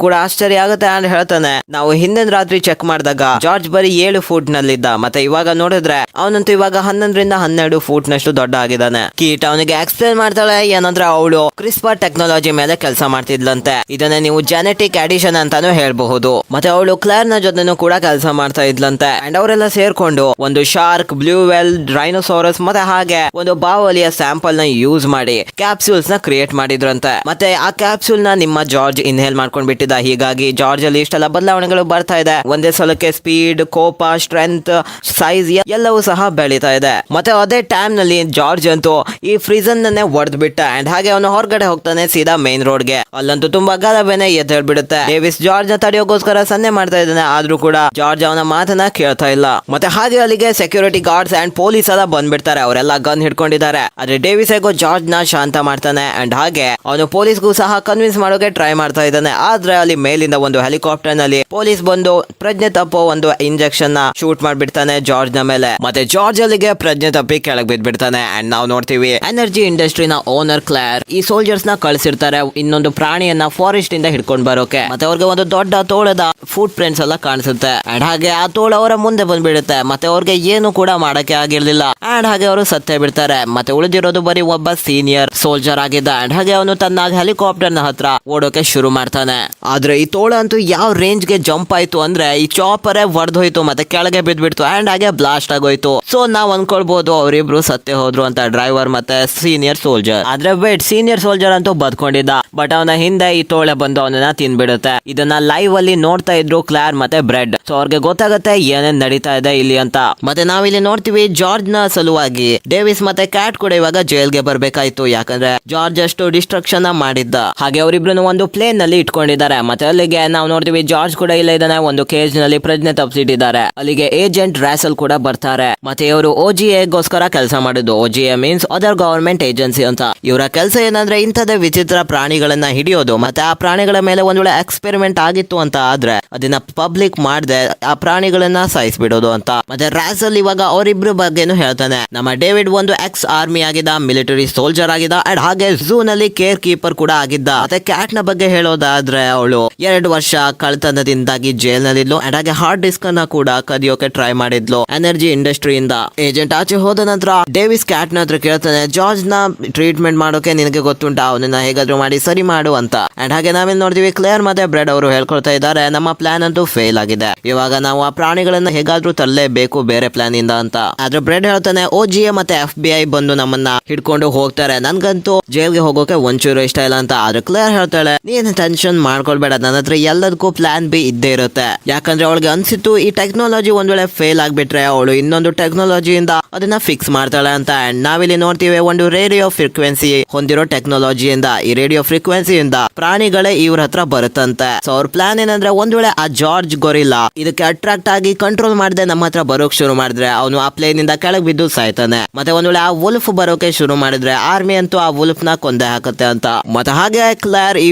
ಕೂಡ ಆಶ್ಚರ್ಯ ಆಗುತ್ತೆ ಅಂಡ್ ಹೇಳ್ತಾನೆ ನಾವು ಹಿಂದಿನ ರಾತ್ರಿ ಚೆಕ್ ಮಾಡಿದಾಗ ಜಾರ್ಜ್ ಬರೀ 7 ಫೂಟ್ ನಲ್ಲಿದ್ದ. ಮತ್ತೆ ಇವಾಗ ನೋಡಿದ್ರೆ ಅವನಂತೂ ಇವಾಗ 11ರಿಂದ 12 ಫೂಟ್ ನಷ್ಟು ದೊಡ್ಡ ಆಗಿದ್ದಾನೆ. ಕೀಟ್ ಅವನಿಗೆ ಎಕ್ಸ್ಪ್ಲೇನ್ ಮಾಡ್ತಾಳೆ ಏನಂದ್ರೆ ಅವಳು ಕ್ರಿಸ್ಪರ್ ಟೆಕ್ನಾಲಜಿ ಮೇಲೆ ಕೆಲಸ ಮಾಡ್ತಿದ್ಲಂತೆ. ಇದನ್ನ ನೀವು ಜೆನೆಟಿಕ್ ಅಡಿಷನ್ ಅಂತಾನು ಹೇಳ್ಬಹುದು. ಮತ್ತೆ ಅವಳು ಕ್ಲೇರ್ ನ ಜೊತೆನೂ ಕೂಡ ಕೆಲಸ ಮಾಡ್ತಾ ಇದ್ಲಂತೆ. ಅಂಡ್ ಅವರೆಲ್ಲ ಸೇರ್ಕೊಂಡು ಒಂದು ಶಾರ್ಕ್, ಬ್ಲೂ ವೆಲ್, ರೈನೋಸಾರಸ್ ಮತ್ತೆ ಹಾಗೆ ಒಂದು ಬಾವಲಿಯ ಸ್ಯಾಂಪಲ್ ನ ಯೂಸ್ ಮಾಡಿ ಕ್ಯಾಪ್ಸೂಲ್ಸ್ ನ ಕ್ರಿಯೇಟ್ ಮಾಡಿದ್ರಂತೆ. ಮತ್ತೆ ಆ ಕ್ಯಾಪ್ಸೂಲ್ ನ ನಿಮ್ಮ ಜಾರ್ಜ್ ಇನ್ಹೇಲ್ ಮಾಡ್ಕೊಂಡ್ ಬಿಟ್ಟಿದ್ದ. ಹೀಗಾಗಿ ಜಾರ್ಜ್ ಅಲ್ಲಿ ಇಷ್ಟೆಲ್ಲ ಬದಲಾವಣೆಗಳು ಬರ್ತಾ ಇದೆ. ಒಂದೇ ಸಲಕ್ಕೆ ಸ್ಪೀಡ್, ಕೋಪ, ಸ್ಟ್ರೆಂತ್, ಸೈಜ್ ಎಲ್ಲವೂ ಸಹ ಬೆಳೀತಾ ಇದೆ. ಮತ್ತೆ ಅದೇ ಟೈಮ್ ನಲ್ಲಿ ಜಾರ್ಜ್ ಅಂತೂ ಈ ಫ್ರೀಸನ್ ನನ್ನೇ ಹೊಡೆದ್ ಬಿಟ್ಟ ಅಂಡ್ ಹಾಗೆ ಅವನು ಹೊರಗಡೆ ಹೋಗ್ತಾನೆ ಸೀದಾ ಮೇನ್ ರೋಡ್ ಗೆ. ಅಲ್ಲಂತೂ ತುಂಬಾ ಗಲಭೆನೆ ಎದ್ದೇಳ್ಬಿಡುತ್ತೆ. ಡೇವಿಸ್ ಜಾರ್ಜ್ ನ ತಡೆಯೋಗೋಸ್ಕರ ಸನ್ನೆ ಮಾಡ್ತಾ ಇದ್ದಾನೆ. ಆದ್ರೂ ಕೂಡ ಜಾರ್ಜ್ ಅವನ ಮಾತನ್ನ ಕೇಳ್ತಾ ಇಲ್ಲ. ಮತ್ತೆ ಹಾಗೆ ಅಲ್ಲಿಗೆ ಸೆಕ್ಯೂರಿಟಿ ಗಾರ್ಡ್ಸ್ ಅಂಡ್ ಪೊಲೀಸ್ ಎಲ್ಲ ಬಂದ್ಬಿಡ್ತಾರೆ. ಅವರೆಲ್ಲ ಗನ್ ಹಿಡ್ಕೊಂಡಿದ್ದಾರೆ. ಆದ್ರೆ ಡೇವಿಸ್ ಹೇಗೋ ಜಾರ್ಜ್ ನ ಶಾಂತ ಮಾಡ್ತಾನೆ ಅಂಡ್ ಹಾಗೆ ಅವನು ಪೊಲೀಸ್ಗೂ ಸಹ ಕನ್ವಿನ್ಸ್ ಮಾಡೋಕೆ ಟ್ರೈ ಮಾಡ್ತಾ ಇದ್ದಾನೆ. ಆದ್ರೆ ಅಲ್ಲಿ ಮೇಲಿಂದ ಒಂದು ಹೆಲಿಕಾಪ್ಟರ್ ನಲ್ಲಿ ಪೊಲೀಸ್ ಬಂದು ಪ್ರಜ್ಞೆ ತಪ್ಪೋ ಒಂದು ಇಂಜೆಕ್ಷನ್ ನ ಶೂಟ್ ಮಾಡ್ಬಿಡ್ತಾನೆ ಜಾರ್ಜ್ ನ ಮೇಲೆ. ಮತ್ತೆ ಜಾರ್ಜ್ ಅಲ್ಲಿಗೆ ಪ್ರಜ್ಞೆ ತಪ್ಪಿ ಕೆಳಗೆ ಬಿದ್ಬಿಡ್ತಾನೆ. ಅಂಡ್ ನಾವು ನೋಡ್ತೀವಿ ಎನರ್ಜಿ ಇಂಡಸ್ಟ್ರಿ ನ ಓನರ್ ಕ್ಲೇರ್ ಈ ಸೋಲ್ಜರ್ಸ್ ನ ಕಳಿಸಿರ್ತಾರೆ ಇನ್ನೊಂದು ಪ್ರಾಣಿಯನ್ನ ಫಾರೆಸ್ಟ್ ಇಂದ ಹಿಡ್ಕೊಂಡ್ ಬರೋಕೆ. ಮತ್ತೆ ಅವ್ರಿಗೆ ಒಂದು ದೊಡ್ಡ ತೋಳದ ಫುಟ್ ಪ್ರಿಂಟ್ಸ್ ಎಲ್ಲ ಕಾಣಿಸುತ್ತೆ ಅಂಡ್ ಹಾಗೆ ಆ ತೋಳ ಅವರ ಮುಂದೆ ಬಂದ್ಬಿಡುತ್ತೆ. ಮತ್ತೆ ಅವ್ರಿಗೆ ಏನು ಕೂಡ ಮಾಡಕ್ಕೆ ಆಗಿರ್ಲಿಲ್ಲ ಅಂಡ್ ಹಾಗೆ ಅವರು ಸತ್ತೇ ಬಿಡ್ತಾರೆ. ಮತ್ತೆ ಉಳಿದಿರೋದು ಬರೀ ಒಬ್ಬ ಸೀನಿಯರ್ ಸೋಲ್ಜರ್ ಆಗಿದ್ದ ಅಂಡ್ ಹಾಗೆ ಅವನು ತನ್ನ ಹೆಲಿಕಾಪ್ಟರ್ ನ ಹತ್ರ ಓಡೋಕೆ ಶುರು ಮಾಡ್ತಾನೆ. ಆದ್ರೆ ಈ ತೋಳ ಅಂತೂ ಯಾವ ರೇಂಜ್ ಗೆ ಜಂಪ್ ಆಯ್ತು ಅಂದ್ರೆ ಈ ಚಾಪರೇ ಹೊಡೆದೋಯ್ತು ಮತ್ತೆ ಕೆಳಗೆ ಬಿದ್ಬಿಡ್ತು ಅಂಡ್ ಹಾಗೆ ಬ್ಲಾಸ್ಟ್ ಆಗೋಯ್ತು. ಸೊ ನಾವ್ ಅನ್ಕೊಳ್ಬಹುದು ಅವರಿಬ್ರು ಸತ್ತೇ ಹೋದ್ರು ಅಂತ, ಡ್ರೈವರ್ ಮತ್ತೆ ಸೀನಿಯರ್ ಸೋಲ್ಜರ್. ಆದ್ರೆ ವೇಟ್, ಸೀನಿಯರ್ ಸೋಲ್ಜರ್ ಅಂತೂ ಬದ್ಕೊಂಡಿದ್ದ. ಬಟ್ ಅವನ ಹಿಂದೆ ಈ ತೋಳೆ ಬಂದು ಅವನನ್ನ ತಿನ್ಬಿಡುತ್ತೆ. ಇದನ್ನ ಲೈವ್ ಅಲ್ಲಿ ನೋಡ್ತಾ ಇದ್ರು ಕ್ಲಾರ್ ಮತ್ತೆ ಬ್ರೆಡ್. ಸೊ ಅವ್ರಿಗೆ ಗೊತ್ತಾಗುತ್ತೆ ಏನೇನ್ ನಡೀತಾ ಇದೆ ಇಲ್ಲಿ ಅಂತ. ಮತ್ತೆ ನಾವಿಲ್ಲಿ ನೋಡ್ತೀವಿ ಜಾರ್ಜ್ ನ ಸಲುವಾಗಿ ಡೇವಿಸ್ ಮತ್ತೆ ಕ್ಯಾಟ್ ಕೂಡ ಇವಾಗ ಜೈಲ್ಗೆ ಬರ್ಬೇಕಾಯ್ತು. ಯಾಕಂದ್ರೆ ಜಾರ್ಜ್ ಅಷ್ಟು ಡಿಸ್ಟ್ರಕ್ಷನ್ ಮಾಡಿದ್ದ. ಹಾಗೆ ಅವರಿಬ್ರು ಒಂದು ಪ್ಲೇನ್ ನಲ್ಲಿ ಇಟ್ಕೊಂಡಿದ್ದಾರೆ. ಮತ್ತೆ ಅಲ್ಲಿಗೆ ನಾವು ನೋಡ್ತೀವಿ ಜಾರ್ಜ್ ಕೂಡ ಇಲ್ಲ ಇದ್ದಾನೆ. ಒಂದು ಕೇಜ್ ನಲ್ಲಿ ಪ್ರಜ್ಞೆ ತಪ್ಪಿಸಿಟ್ಟಿದ್ದಾರೆ. ಅಲ್ಲಿಗೆ ಏಜೆಂಟ್ ರ್ಯಾಸಲ್ ಕೂಡ ಬರ್ತಾರೆ. ಮತ್ತೆ ಇವರು OGA ಗೋಸ್ಕರ ಕೆಲಸ ಮಾಡುದು. OGA means other government agency ಅಂತ. ಇವರ ಕೆಲಸ ಏನಂದ್ರೆ ಇಂಥದೇ ವಿಚಿತ್ರ ಪ್ರಾಣಿಗಳನ್ನ ಹಿಡಿಯೋದು. ಮತ್ತೆ ಆ ಪ್ರಾಣಿಗಳ ಮೇಲೆ ಒಂದ್ ವೇಳೆ ಎಕ್ಸ್ಪೆರಿಮೆಂಟ್ ಆಗಿತ್ತು ಅಂತ ಆದ್ರೆ ಅದನ್ನ ಪಬ್ಲಿಕ್ ಮಾಡದೆ ಆ ಪ್ರಾಣಿಗಳನ್ನ ಸಾಯಿಸ್ಬಿಡೋದು ಅಂತ. ಮತ್ತೆ ರ್ಯಾಸಲ್ ಇವಾಗ ಅವರಿಬ್ರು ಬಗ್ಗೆನು ಹೇಳ್ತಾನೆ. ನಮ್ಮ ಡೇವಿಡ್ ಒಂದು ಎಕ್ಸ್ ಆರ್ಮಿ ಆಗಿದ್ದ, ಮಿಲಿಟರಿ ಸೋಲ್ಜರ್ ಆಗಿದ್ದ ಅಂಡ್ ಹಾಗೆ ಝೂ ನಲ್ಲಿ ಕೇರ್ ಕೀಪರ್ ಕೂಡ ಆಗಿದ್ದ. ಮತ್ತೆ ಕ್ಯಾಟ್ ನ ಬಗ್ಗೆ ಹೇಳೋದಾದ್ರೆ ಅವಳು 2 ವರ್ಷ ಕಳ್ತನದಿಂದಾಗಿ ಜೈಲ್ ನಲ್ಲಿದ್ಲು ಅಂಡ್ ಹಾಗೆ ಹಾರ್ಡ್ ಡಿಸ್ಕ್ ಅನ್ನ ಕೂಡ ಕದಿಯೋಕೆ ಟ್ರೈ ಮಾಡಿದ್ಲು ಎನರ್ಜಿ ಇಂಡಸ್ಟ್ರಿಯಿಂದ. ಏಜೆಂಟ್ ಆಚೆ ಹೋದ ನಂತರ ಡೇವಿಸ್ ಕ್ಯಾಟ್ ನ ಹತ್ರ ಕೇಳ್ತಾನೆ ಜಾರ್ಜ್ ನ ಟ್ರೀಟ್ಮೆಂಟ್ ಮಾಡೋಕೆ ನಿನಗೆ ಗೊತ್ತುಂಟಾ, ಅವನನ್ನ ಹೇಗಾದ್ರೂ ಮಾಡಿ ಸರಿ ಮಾಡು ಅಂತ. ಅಂಡ್ ಹಾಗೆ ನಾವೇನ್ ನೋಡ್ತೀವಿ ಕ್ಲೇರ್ ಮತ್ತೆ ಬ್ರೆಡ್ ಅವರು ಹೇಳ್ಕೊಳ್ತಾ ಇದ್ದಾರೆ ನಮ್ಮ ಪ್ಲಾನ್ ಅಂತೂ ಫೇಲ್ ಆಗಿದೆ. ಇವಾಗ ನಾವು ಆ ಪ್ರಾಣಿಗಳನ್ನ ಹೇಗಾದ್ರೂ ತರಲೇಬೇಕು ಬೇರೆ ಪ್ಲಾನ್ ಇಂದ ಅಂತ. ಆದ್ರೆ ಬ್ರೆಡ್ ಹೇಳ್ತಾನೆ OGA ಮತ್ತೆ FBI ಬಂದು ನಮ್ಮನ್ನ ಹಿಡ್ಕೊಂಡು ಹೋಗ್ತಾರೆ. ನನ್ಗಂತೂ ಜೈಲ್ಗೆ ಹೋಗೋಕೆ ಒಂಚೂರು ಇಷ್ಟ ಇಲ್ಲ ಅಂತ. ಆದ್ರೆ ಕ್ಲೇರ್ ಹೇಳ್ತಾಳೆ ನೀನ್ ಟೆನ್ಷನ್ ಮಾಡ್ಕೊಳ್ಬೇಡ, ನನ್ನ ಹತ್ರ ಎಲ್ಲದಕ್ಕೂ ಪ್ಲಾನ್ ಬಿ ಇದ್ದೇ ಇರುತ್ತೆ. ಯಾಕಂದ್ರೆ ಅವಳಿಗೆ ಅನ್ಸಿತ್ತು ಈ ಟೆಕ್ನಾಲಜಿ ಒಂದ್ ವೇಳೆ ಫೇಲ್ ಆಗ್ಬಿಟ್ರೆ ಅವಳು ಇನ್ನೊಂದು ಟೆಕ್ನಾಲಜಿಯಿಂದ ಅದನ್ನ ಫಿಕ್ಸ್ ಮಾಡ್ತಾಳೆ ಅಂತ. ಅಂಡ್ ನಾವಿಲ್ಲಿ ನೋಡ್ತೀವಿ ಒಂದು ರೇಡಿಯೋ ಫ್ರೀಕ್ವೆನ್ಸಿ ಹೊಂದಿರೋ ಟೆಕ್ನಾಲಜಿಯಿಂದ, ಈ ರೇಡಿಯೋ ಫ್ರೀಕ್ವೆನ್ಸಿಯಿಂದ ಪ್ರಾಣಿಗಳೇ ಇವ್ರ ಹತ್ರ ಬರುತ್ತಂತೆ. ಸೊ ಅವ್ರ ಪ್ಲಾನ್ ಏನಂದ್ರೆ ಒಂದ್ ವೇಳೆ ಆ ಜಾರ್ಜ್ ಗೊರಿಲ್ಲಾ ಇದಕ್ಕೆ ಅಟ್ರಾಕ್ಟ್ ಆಗಿ ಕಂಟ್ರೋಲ್ ಮಾಡದೆ ನಮ್ಮ ಹತ್ರ ಬರೋಕ್ ಶುರು ಮಾಡಿದ್ರೆ ಅವನು ಆ ಪ್ಲೇನ್ ಇಂದ ಕೆಳಗ್ ಬಿದ್ದು ಸಾಯ್ತಾನೆ. ಮತ್ತೆ ಒಂದ್ ವೇಳೆ ಆ ವುಲ್ಫ್ ಬರೋಕೆ ಶುರು ಮಾಡಿದ್ರೆ ಆರ್ಮಿ ಅಂತೂ ಆ ವುಲ್ಫ್ ನ ಕೊಂದೆ ಹಾಕುತ್ತೆ ಅಂತ. ಮತ್ತೆ ಹಾಗೆ ಕ್ಲೇರ್ ಈ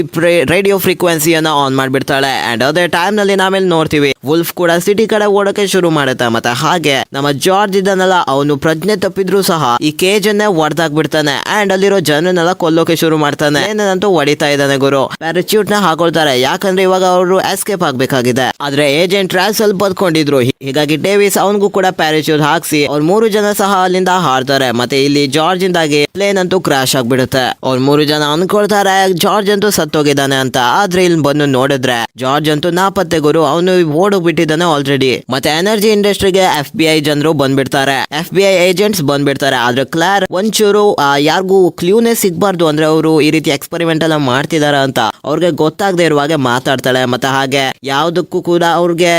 ರೇಡಿಯೋ ಫ್ರೀಕ್ವೆನ್ಸಿಯನ್ನ ಆನ್ ಮಾಡ್ಬಿಡ್ತಾಳೆ. ಅಂಡ್ ಅದೇ ಟೈಮ್ ನಲ್ಲಿ ನಾವೇನ್ ನೋಡ್ತೀವಿ ವುಲ್ಫ್ ಕೂಡ ಸಿಟಿ ಕಡೆ ಓಡೋಕೆ ಶುರು ಮಾಡುತ್ತೆ. ಮತ್ತೆ ಹಾಗೆ ನಮ್ಮ ಜಾರ್ಜ್ ಇದನ್ನೆಲ್ಲ ಅವನು ಪ್ರಜ್ಞೆ ತಪ್ಪಿದ್ರು ಸಹ ಈ ಕೇಜ್ ಅನ್ನೇ ಹೊಡೆದಾಕ್ಬಿಡ್ತಾನೆ ಅಂಡ್ ಅಲ್ಲಿರೋ ಜನರನ್ನೆಲ್ಲ ಕೊಲ್ಲೋಕೆ ಶುರು ಮಾಡ್ತಾನೆ. ಏನಂತೂ ಹೊಡಿತಾ ಇದ್ದಾನೆ ಗುರು. ಪ್ಯಾರಾಚ್ಯೂಟ್ ನ ಹಾಕೊಳ್ತಾರೆ ಯಾಕಂದ್ರೆ ಇವಾಗ ಅವರು ಎಸ್ಕೇಪ್ ಆಗ್ಬೇಕಾಗಿದೆ. ಆದ್ರೆ ಏಜೆಂಟ್ ರ್ಯಾಸಲ್ ಬದ್ಕೊಂಡಿದ್ರು. ಹೀಗಾಗಿ ಡೇವಿಸ್ ಅವನಿಗೂ ಕೂಡ ಪ್ಯಾರಾಚ್ಯೂಟ್ ಹಾಕ್ಸಿ ಅವ್ರ 3 ಜನ ಸಹ ಅಲ್ಲಿಂದ ಹಾರ್ತಾರೆ. ಮತ್ತೆ ಇಲ್ಲಿ ಜಾರ್ಜ್ ಇಂದಾಗಿ ಪ್ಲೇನ್ ಅಂತೂ ಕ್ರಾಶ್ ಆಗ್ಬಿಡುತ್ತೆ. ಅವ್ರ 3 ಜನ ಅನ್ಕೊಳ್ತಾರೆ ಜಾರ್ಜ್ ಅಂತೂ ಸತ್ತೋಗಿದ್ದಾನೆ ಅಂತ. ಆದ್ರೆ ಇಲ್ಲಿ ಬಂದು ನೋಡಿದ್ರೆ ಜಾರ್ಜ್ ಅಂತೂ ನಾಪತ್ತೆ ಗುರು, ಅವನು ಓಡೋಗ್ಬಿಟ್ಟಿದ್ದಾನೆ ಆಲ್ರೆಡಿ. ಮತ್ತೆ ಎನರ್ಜಿ ಇಂಡಸ್ಟ್ರಿಗೆ FBI ಜನರು ಬಂದ್ಬಿಡ್ತಾರೆ, FBI ಏಜೆಂಟ್ಸ್ ಬಂದ್ಬಿಡ್ತಾರೆ. ಆದ್ರೆ ಕ್ಲಾರ್ ಒಂಚೂರು ಯಾರಿಗೂ ಕ್ಲೂನೇ ಸಿಗ್ಬಾರ್ದು ಅಂದ್ರೆ ಯಾಕಂದ್ರೆ ಅವರು ಈ ರೀತಿ ಎಕ್ಸ್ಪೆರಿಮೆಂಟ್ ಎಲ್ಲ ಮಾಡ್ತಿದಾರ ಅಂತ ಅವ್ರಿಗೆ ಗೊತ್ತಾಗದೆ ಇರುವಾಗೆ ಮಾತಾಡ್ತಾಳೆ. ಮತ್ತೆ ಹಾಗೆ ಯಾವ್ದಕ್ಕೂ ಕೂಡ ಅವ್ರಿಗೆ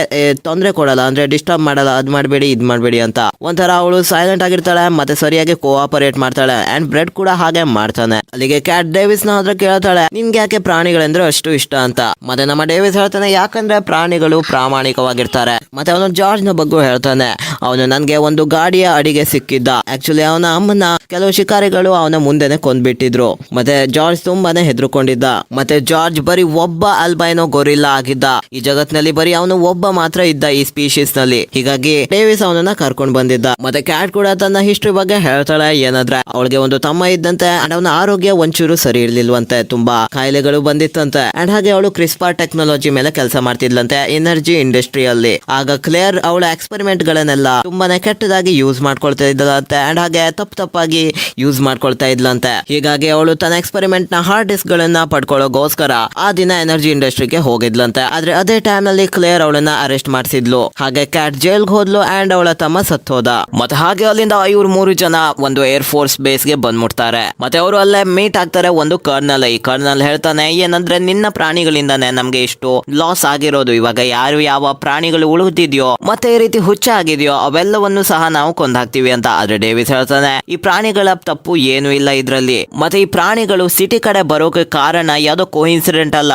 ತೊಂದರೆ ಕೊಡಲ್ಲ, ಅಂದ್ರೆ ಡಿಸ್ಟರ್ಬ್ ಮಾಡಲ್ಲ, ಅದ್ ಮಾಡ್ಬೇಡಿ ಇದ್ ಮಾಡ್ಬೇಡಿ ಅಂತ. ಒಂಥರ ಅವಳು ಸೈಲೆಂಟ್ ಆಗಿರ್ತಾಳೆ ಮತ್ತೆ ಸರಿಯಾಗಿ ಕೋಆಪರೇಟ್ ಮಾಡ್ತಾಳೆ. ಅಂಡ್ ಬ್ರೆಡ್ ಕೂಡ ಹಾಗೆ ಮಾಡ್ತಾನೆ. ಅಲ್ಲಿಗೆ ಕ್ಯಾಟ್ ಡೇವಿಸ್ ನ ಹತ್ರ ಕೇಳ್ತಾಳೆ, ನಿಮ್ಗೆ ಯಾಕೆ ಪ್ರಾಣಿಗಳಂದ್ರೆ ಅಷ್ಟು ಇಷ್ಟ ಅಂತ. ಮತ್ತೆ ನಮ್ಮ ಡೇವಿಸ್ ಹೇಳ್ತಾನೆ, ಯಾಕಂದ್ರೆ ಪ್ರಾಣಿಗಳು ಪ್ರಾಮಾಣಿಕವಾಗಿರ್ತಾರೆ. ಮತ್ತೆ ಅವನು ಜಾರ್ಜ್ ನ ಬಗ್ಗೆ ಹೇಳ್ತಾನೆ, ಅವನು ನನ್ಗೆ ಒಂದು ಗಾಡಿಯ ಅಡಿಗೆ ಸಿಕ್ಕಿದ್ದ. ಆಕ್ಚುಲಿ ಅವನ ಅಮ್ಮನ ಕೆಲವು ಶಿಕಾರಿಗಳು ಅವನ ಮುಂದೆನೆ ಕೊಂದ್ಬಿಟ್ಟಿದ್ರು. ಮತ್ತೆ ಜಾರ್ಜ್ ತುಂಬಾನೇ ಹೆದರ್ಕೊಂಡಿದ್ದ. ಮತ್ತೆ ಜಾರ್ಜ್ ಬರೀ ಒಬ್ಬ ಅಲ್ಬೈನೋ ಗೊರಿಲ್ಲಾ ಆಗಿದ್ದ. ಈ ಜಗತ್ನಲ್ಲಿ ಬರೀ ಅವನು ಒಬ್ಬ ಮಾತ್ರ ಇದ್ದ ಈ ಸ್ಪೀಶೀಸ್ ನಲ್ಲಿ. ಹೀಗಾಗಿ ಡೇವಿಸ್ ಅವನನ್ನ ಕರ್ಕೊಂಡ್ ಬಂದಿದ್ದ. ಮತ್ತೆ ಕ್ಯಾಟ್ ಕೂಡ ತನ್ನ ಹಿಸ್ಟ್ರಿ ಬಗ್ಗೆ ಹೇಳ್ತಾಳೆ. ಏನಂದ್ರೆ ಅವಳಿಗೆ ಒಂದು ತಮ್ಮ ಇದ್ದಂತೆ ಅಂಡ್ ಅವನ ಆರೋಗ್ಯ ಒಂಚೂರು ಸರಿ ಇರ್ಲಿಲ್ವಂತೆ, ತುಂಬಾ ಕಾಯಿಲೆಗಳು ಬಂದಿತ್ತಂತೆ. ಅಂಡ್ ಹಾಗೆ ಅವಳು ಕ್ರಿಸ್ಪಾರ್ ಟೆಕ್ನಾಲಜಿ ಮೇಲೆ ಕೆಲಸ ಮಾಡ್ತಿದ್ಲಂತೆ ಎನರ್ಜಿ ಇಂಡಸ್ಟ್ರಿಯಲ್ಲಿ. ಆಗ ಕ್ಲೇರ್ ಅವಳ ಎಕ್ಸ್ಪೆರಿಮೆಂಟ್ ಗಳನ್ನೆಲ್ಲ ತುಂಬಾನೇ ಕೆಟ್ಟದಾಗಿ ಯೂಸ್ ಮಾಡ್ಕೊಳ್ತಾ ಇದ್ಲಂತೆ. ಅಂಡ್ ಹಾಗೆ ತಪ್ಪಾಗಿ ಯೂಸ್ ಮಾಡ್ಕೊಳ್ತಾ ಇದ್ಲಂತೆ. ಹೀಗಾಗಿ ಅವಳು ತನ್ನ ಎಕ್ಸ್ಪೆರಿಮೆಂಟ್ ನ ಹಾರ್ಡ್ ಡಿಸ್ಕ್ ಗಳನ್ನ ಪಡ್ಕೊಳ್ಳೋಗೋಸ್ಕರ ಆ ದಿನ ಎನರ್ಜಿ ಇಂಡಸ್ಟ್ರಿಗೆ ಹೋಗಿದ್ಲಂತೆ. ಆದ್ರೆ ಅದೇ ಟೈಮ್ ನಲ್ಲಿ ಕ್ಲೇರ್ ಅವಳನ್ನ ಅರೆಸ್ಟ್ ಮಾಡಿಸಿದ್ಲು. ಹಾಗೆ ಕ್ಯಾಟ್ ಜೈಲ್ಗೆ ಹೋದ್ಲು ಅಂಡ್ ಅವಳ ತಮ್ಮ ಸತ್ತೋದ. ಮತ್ತೆ ಹಾಗೆ ಅಲ್ಲಿಂದ ಇವ್ರು 3 ಜನ ಒಂದು ಏರ್ ಫೋರ್ಸ್ ಬೇಸ್ ಗೆ ಬಂದ್ಬಿಡ್ತಾರೆ. ಮತ್ತೆ ಅವರು ಅಲ್ಲೇ ಮೀಟ್ ಆಗ್ತಾರೆ ಒಂದು ಕರ್ನಲ್. ಈ ಕರ್ನಲ್ ಹೇಳ್ತಾನೆ, ಏನಂದ್ರೆ ನಿನ್ನ ಪ್ರಾಣಿಗಳಿಂದಾನೆ ನಮ್ಗೆ ಇಷ್ಟು ಲಾಸ್ ಆಗಿರೋದು. ಇವಾಗ ಯಾರು ಯಾವ ಪ್ರಾಣಿಗಳು ಉಳಿದಿದ್ಯೋ ಮತ್ತೆ ಈ ರೀತಿ ಹುಚ್ಚ ಆಗಿದೆಯೋ ಅವೆಲ್ಲವನ್ನು ಸಹ ನಾವು ಕೊಂದಾಕ್ತಿವಿ ಅಂತ. ಆದ್ರೆ ಡೇವಿಸ್ ಹೇಳ್ತಾನೆ, ಈ ಪ್ರಾಣಿಗಳ ತಪ್ಪು ಏನು ಇಲ್ಲ ಇದ್ರಲ್ಲಿ. ಮತ್ತೆ ಈ ಪ್ರಾಣಿಗಳು ಸಿಟಿ ಕಡೆ ಬರೋಕೆ ಕಾರಣ ಯಾವ್ದೋ ಕೋಇನ್ಸಿಡೆಂಟ್ ಅಲ್ಲ.